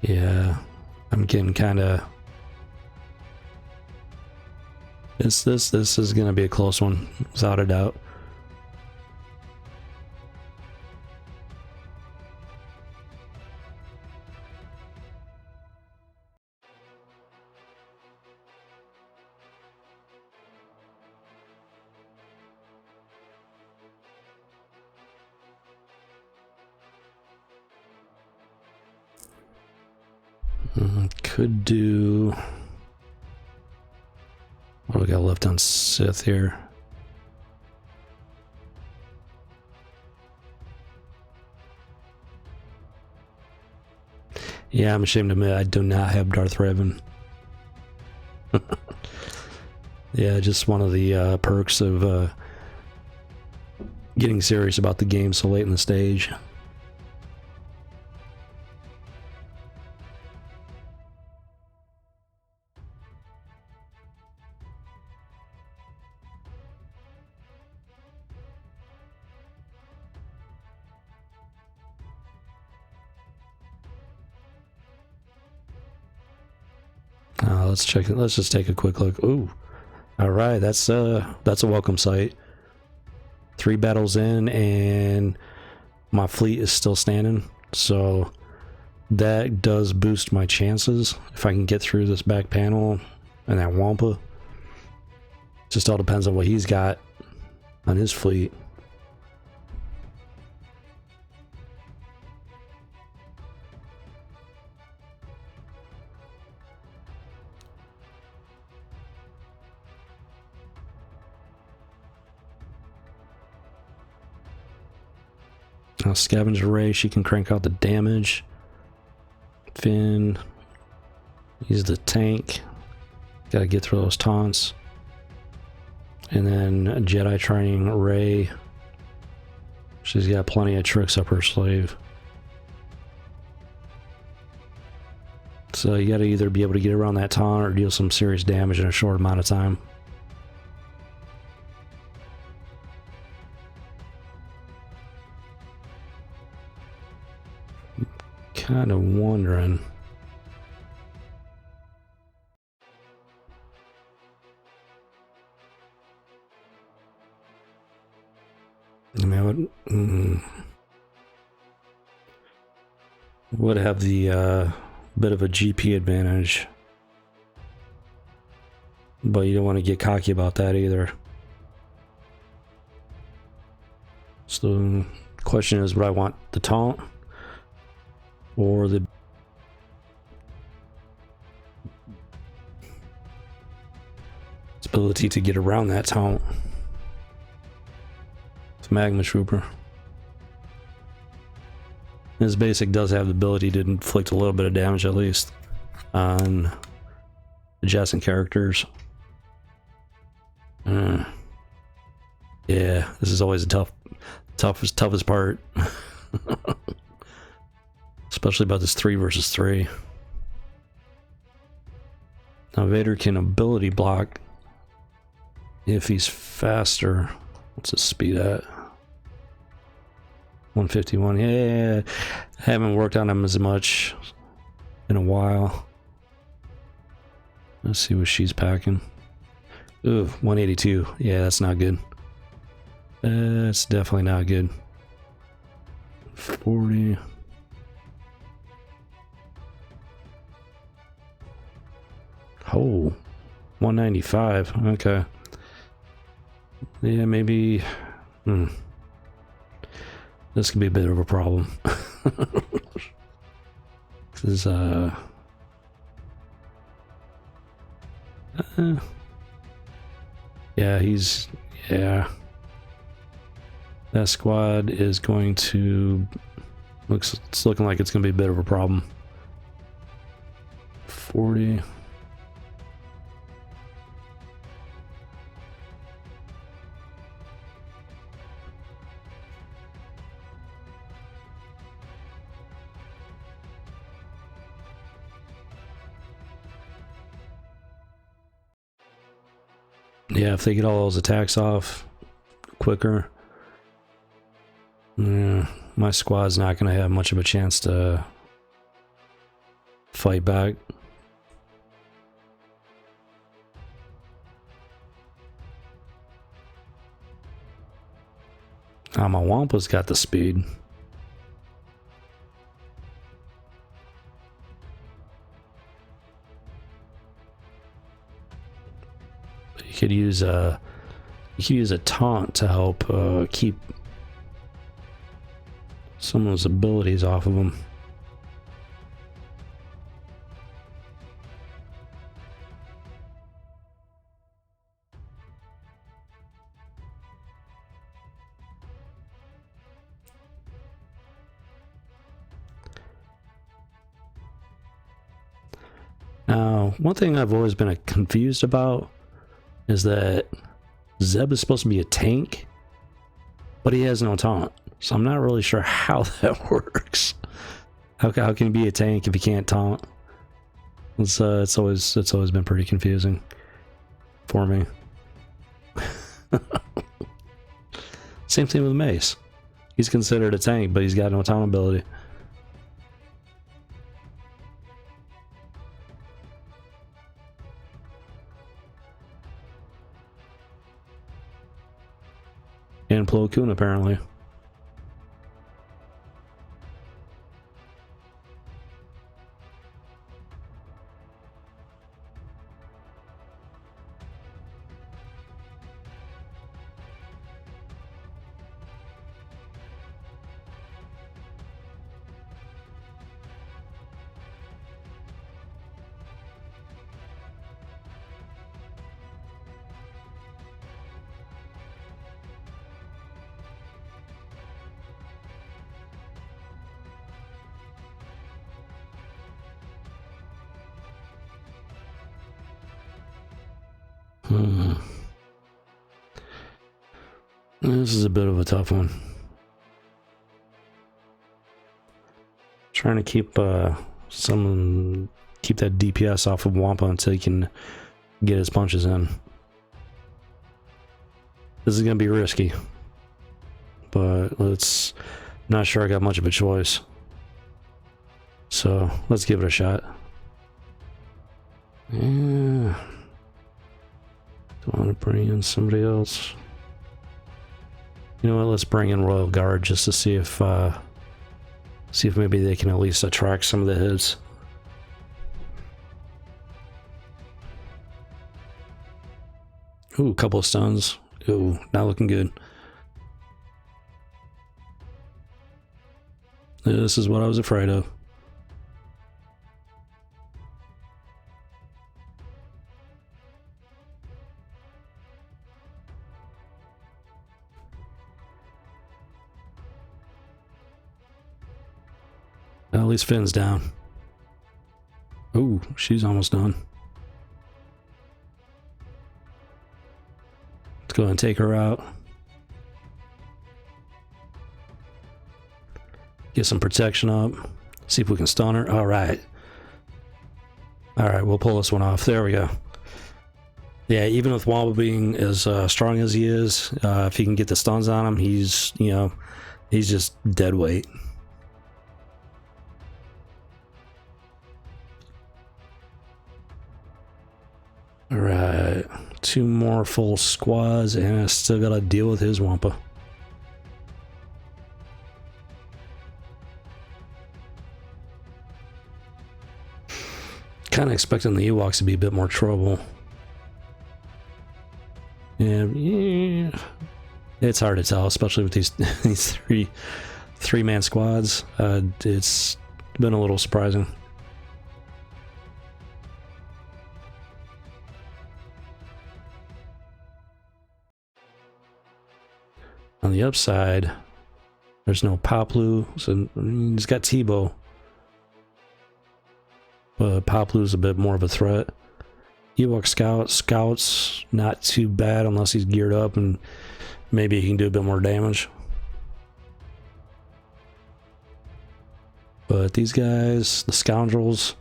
Speaker 1: Yeah, I'm getting kind of. This is gonna be a close one, without a doubt. Could do... What do we got left on Sith here? Yeah, I'm ashamed to admit I do not have Darth Revan. Yeah, just one of the perks of getting serious about the game so late in the stage. Let's check it. Let's just take a quick look. Ooh, all right. That's a welcome sight. 3 battles in, and my fleet is still standing. So that does boost my chances if I can get through this back panel and that Wampa. Just all depends on what he's got on his fleet. Now Scavenger Ray, she can crank out the damage. Finn, he's the tank. Gotta get through those taunts. And then Jedi Training Ray, she's got plenty of tricks up her sleeve. So you gotta either be able to get around that taunt or deal some serious damage in a short amount of time. Kind of wondering. I mean, would have the bit of a GP advantage, but you don't want to get cocky about that either. So the question is, would I want the taunt or the ability to get around that taunt? It's Magma Trooper. His basic does have the ability to inflict a little bit of damage at least on adjacent characters. Yeah, this is always the toughest part. Especially about this 3 versus 3. Now Vader can ability block if he's faster. What's his speed at? 151. Yeah, haven't worked on him as much in a while. Let's see what she's packing. Ooh, 182. Yeah, that's not good. That's definitely not good. 40. Oh, 195. Okay. Yeah, maybe. This could be a bit of a problem. This is yeah, yeah. That squad is going to it's looking like it's going to be a bit of a problem. 40. Yeah, if they get all those attacks off quicker, my squad's not going to have much of a chance to fight back. My Wampa's got the speed. You could use a taunt to help keep some of those abilities off of them. one thing I've always been confused about is that Zeb is supposed to be a tank, but he has no taunt. So I'm not really sure how that works. How can he be a tank if he can't taunt? It's always been pretty confusing for me. Same thing with Mace. He's considered a tank, but he's got no taunt ability. And Plo Koon, apparently. This is a bit of a tough one. Trying to keep that DPS off of Wampa until he can get his punches in. This is gonna be risky, but not sure I got much of a choice. So let's give it a shot. Yeah. Don't want to bring in somebody else. You know what? Let's bring in Royal Guard just to see if maybe they can at least attract some of the hits. Ooh, a couple of stuns. Ooh, not looking good. This is what I was afraid of. At least Finn's down. Ooh, she's almost done. Let's go ahead and take her out. Get some protection up. See if we can stun her. Alright. Alright, we'll pull this one off. There we go. Yeah, even with Wamba being as strong as he is, if he can get the stuns on him, he's just dead weight. Alright, 2 more full squads, and I still gotta deal with his Wampa. Kinda expecting the Ewoks to be a bit more trouble. Yeah, it's hard to tell, especially with these three-man squads. It's been a little surprising. On the upside, there's no Poplu, so he's got Tebow. But Poplu's a bit more of a threat. Ewok Scout's not too bad unless he's geared up and maybe he can do a bit more damage. But these guys, the Scoundrels,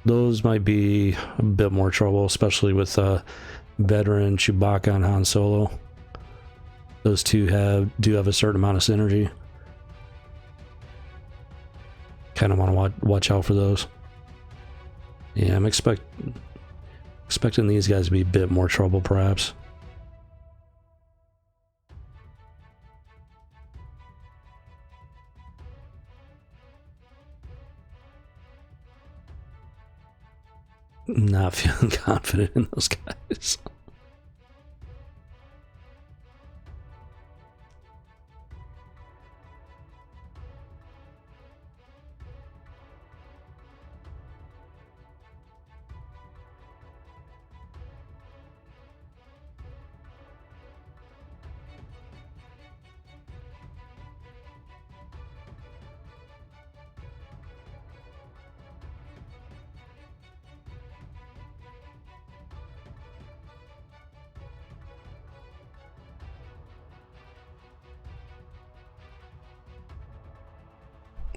Speaker 1: those might be a bit more trouble, especially with veteran Chewbacca and Han Solo. Those two do have a certain amount of synergy. Kind of want to watch out for those. Yeah, I'm expecting these guys to be a bit more trouble, perhaps. Not feeling confident in those guys.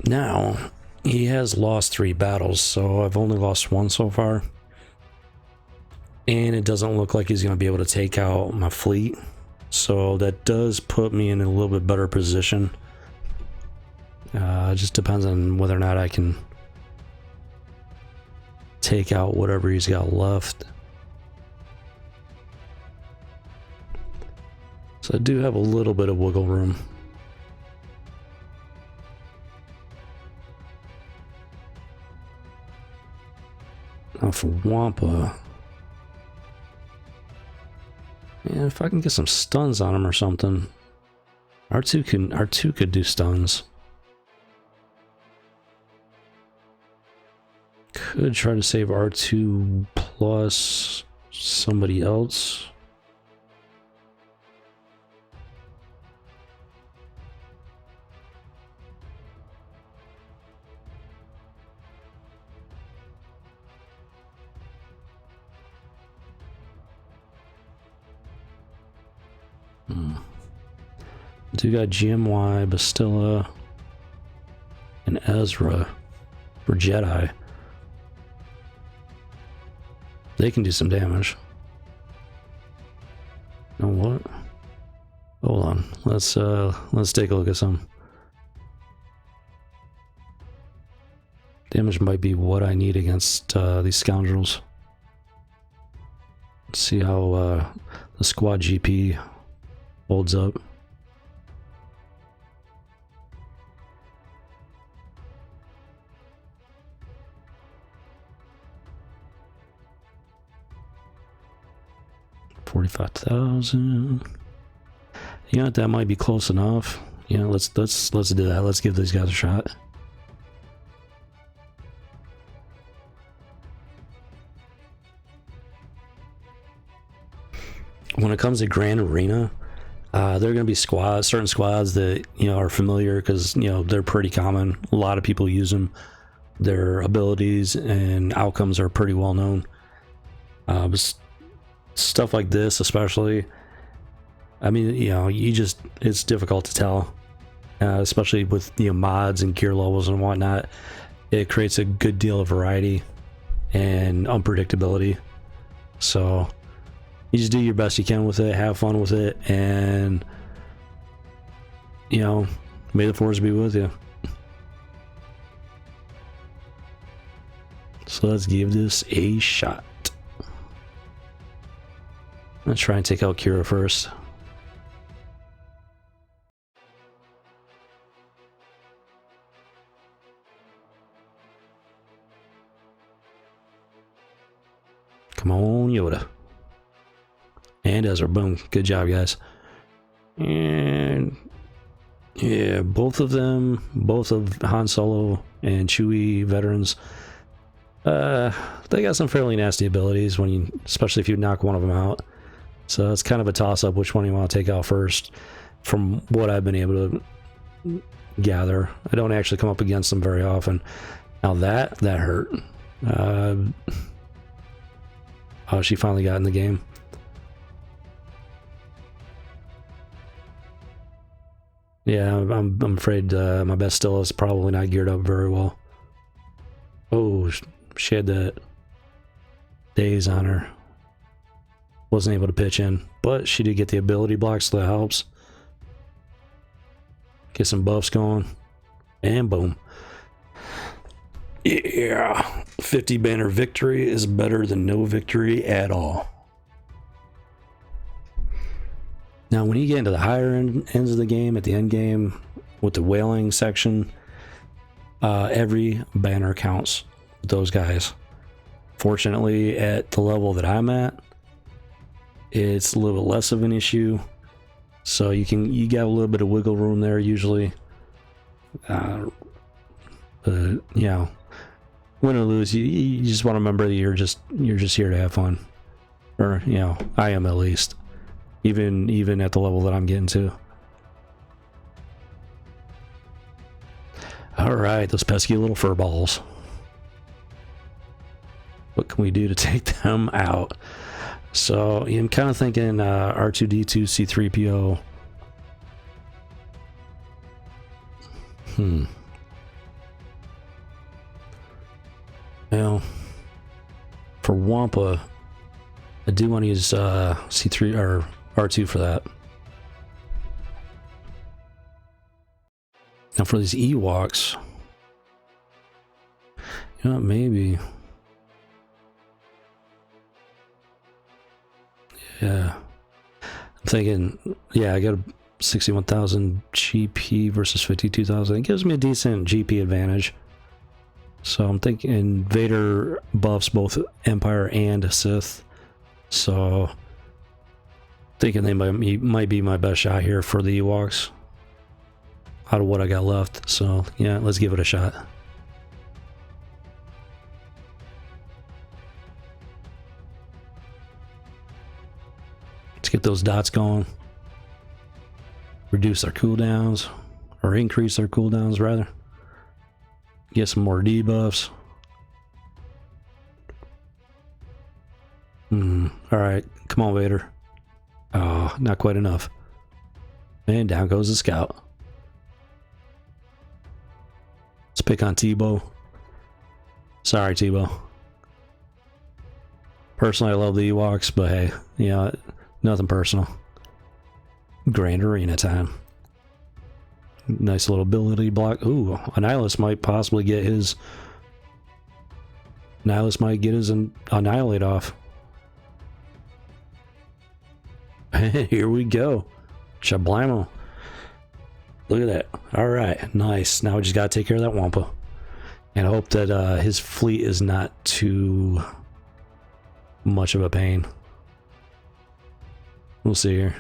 Speaker 1: Now, he has lost 3 battles, so I've only lost 1 so far. And it doesn't look like he's going to be able to take out my fleet. So that does put me in a little bit better position. It just depends on whether or not I can take out whatever he's got left. So I do have a little bit of wiggle room. Now for Wampa. Yeah, if I can get some stuns on him or something. R2 could do stuns. Could try to save R2 plus somebody else. Do got GMY, Bastilla, and Ezra for Jedi. They can do some damage. You know what? Hold on. Let's take a look at some. Damage might be what I need against these scoundrels. Let's see how the squad GP holds up. $45,000. You know what? That might be close enough. You know, let's do that. Let's give these guys a shot. When it comes to Grand Arena, there are going to be certain squads that, you know, are familiar because, you know, they're pretty common. A lot of people use them. Their abilities and outcomes are pretty well known. Stuff like this, especially, I mean, you know, it's difficult to tell, especially with, you know, mods and gear levels and whatnot. It creates a good deal of variety and unpredictability. So you just do your best you can with it, have fun with it, and, you know, may the force be with you. So let's give this a shot. Let's try and take out Kira first. Come on, Yoda. And Ezra, boom. Good job, guys. And yeah, both of Han Solo and Chewie veterans, they got some fairly nasty abilities especially if you knock one of them out. So it's kind of a toss-up which one you want to take out first, from what I've been able to gather. I don't actually come up against them very often. Now that hurt. Oh, she finally got in the game. Yeah, I'm afraid my Bastilla is probably not geared up very well. Oh, she had that daze on her. Wasn't able to pitch in, but she did get the ability block, so that helps. Get some buffs going, and boom. Yeah, 50 banner victory is better than no victory at all. Now, when you get into the higher ends of the game, at the end game, with the whaling section, every banner counts with those guys. Fortunately, at the level that I'm at, it's a little bit less of an issue, so you got a little bit of wiggle room there usually. But you know, win or lose, you just want to remember that you're just here to have fun, or you know, I am at least, even at the level that I'm getting to. All right, those pesky little fur balls. What can we do to take them out? So I'm kind of thinking R2D2 C3PO. Well, for Wampa, I do want to use C3 or R2 for that. Now for these Ewoks, you know what, maybe. Yeah. I'm thinking, yeah, I got a 61,000 GP versus 52,000. It gives me a decent GP advantage. So I'm thinking Vader buffs both Empire and Sith. So thinking they might be my best shot here for the Ewoks out of what I got left. So yeah, let's give it a shot. Let's get those dots going. Reduce their cooldowns, or increase their cooldowns rather. Get some more debuffs. Alright, come on, Vader. Oh, not quite enough. And down goes the scout. Let's pick on Tebow. Sorry, Tebow. Personally, I love the Ewoks, but hey, you know, nothing personal. Grand Arena time. Nice little ability block. Ooh, Annihilus might possibly get his... Annihilus might get his Annihilate off. Here we go. Shablamo. Look at that. Alright, nice. Now we just gotta take care of that Wampa. And I hope that his fleet is not too much of a pain. We'll see here.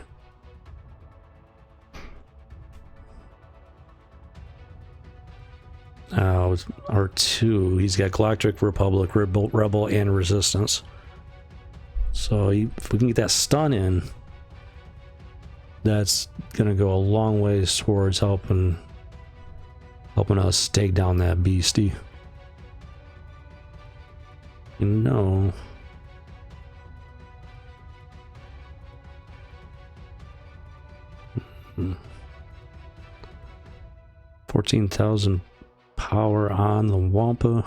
Speaker 1: R2, he's got Galactic Republic, Rebel, and Resistance. So if we can get that stun in, that's gonna go a long ways towards helping us take down that beastie. You know, -hmm. 14,000 power on the Wampa.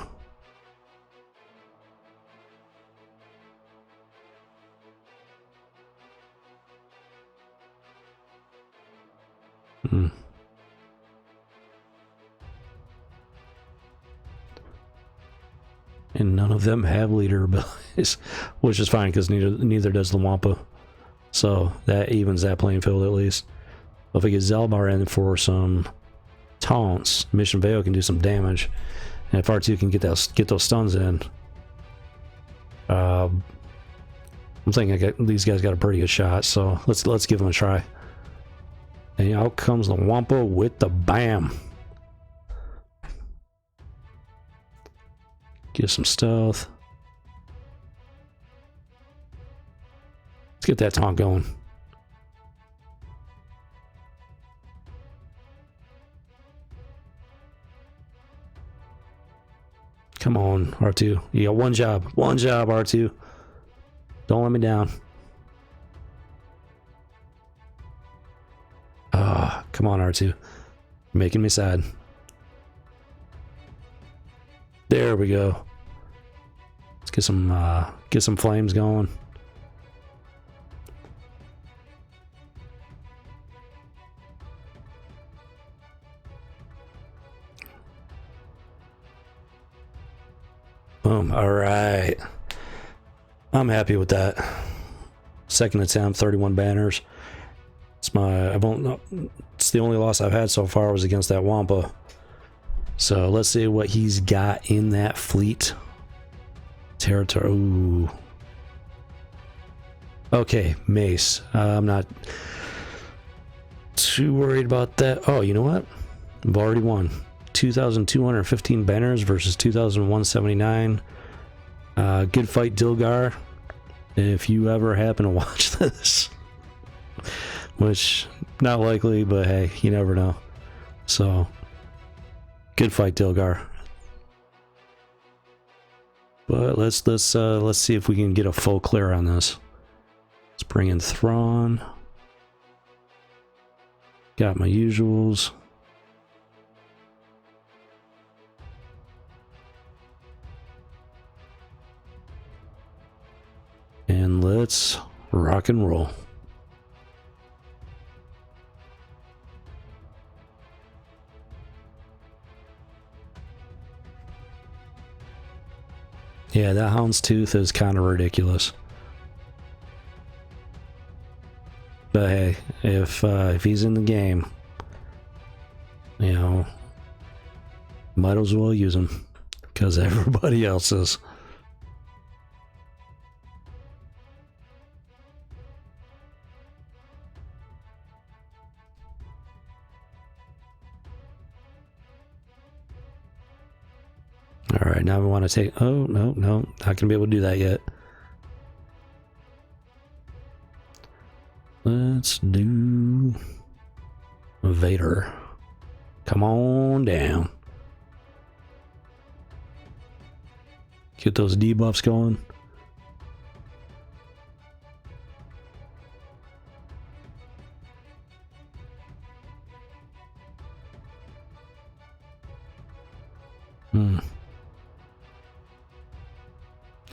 Speaker 1: And none of them have leader abilities, which is fine because neither does the Wampa. So that evens that playing field at least. But if we get Zelbar in for some taunts, Mission Veil can do some damage. And if R2 can get those stuns in, I'm thinking these guys got a pretty good shot. So let's give them a try. And out comes the Wampa with the bam. Get some stealth. Let's get that taunt going. Come on, R2. You got one job. One job, R2. Don't let me down. Ah, come on, R2. You're making me sad. There we go. Let's get some flames going. Boom. All right. I'm happy with that. Second attempt, 31 banners. It's the only loss I've had so far was against that Wampa. So let's see what he's got in that fleet. Territory. Ooh. Okay, Mace. I'm not too worried about that. Oh, you know what? I've already won. 2,215 banners versus 2,179. Good fight, Dilgar. If you ever happen to watch this, which not likely, but hey, you never know. So, good fight, Dilgar. But let's see if we can get a full clear on this. Let's bring in Thrawn. Got my usuals. let's rock and roll. Yeah, that houndstooth is kind of ridiculous. But hey, if he's in the game, you know, might as well use him because everybody else is. All right, now we want to take. Oh no, not gonna be able to do that yet. Let's do Vader. Come on down. Get those debuffs going.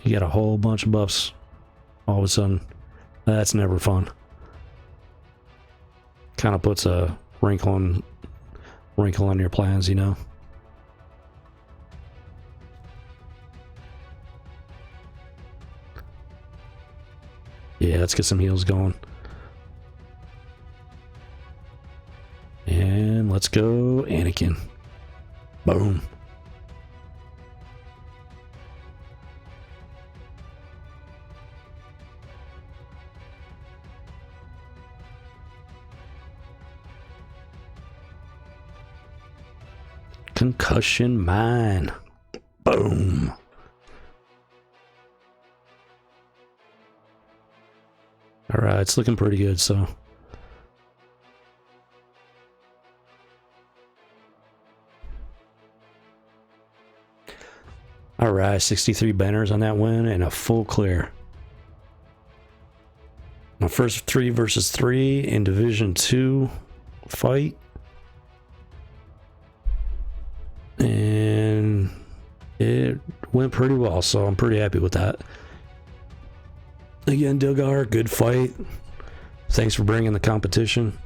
Speaker 1: You got a whole bunch of buffs all of a sudden. That's never fun. Kind of puts a wrinkle on your plans, you know. Yeah, let's get some heals going. And let's go Anakin. Boom. Concussion mine. Boom. All right, it's looking pretty good, so. All right, 63 banners on that win and a full clear. My first 3 versus 3 in Division 2 fight. And it went pretty well, so I'm pretty happy with that. Again, Dilgar, good fight. Thanks for bringing the competition.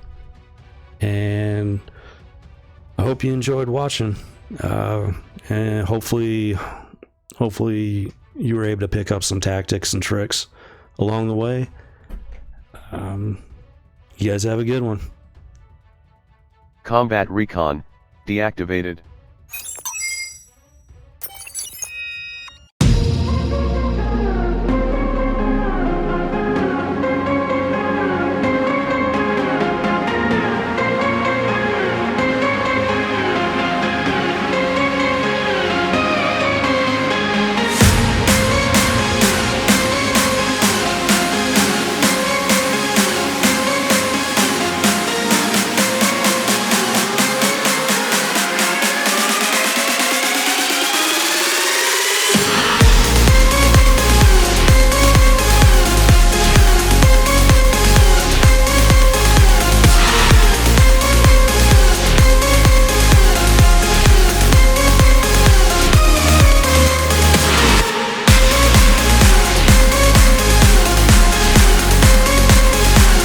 Speaker 1: And I hope you enjoyed watching. And hopefully you were able to pick up some tactics and tricks along the way. You guys have a good one.
Speaker 2: Combat Recon deactivated.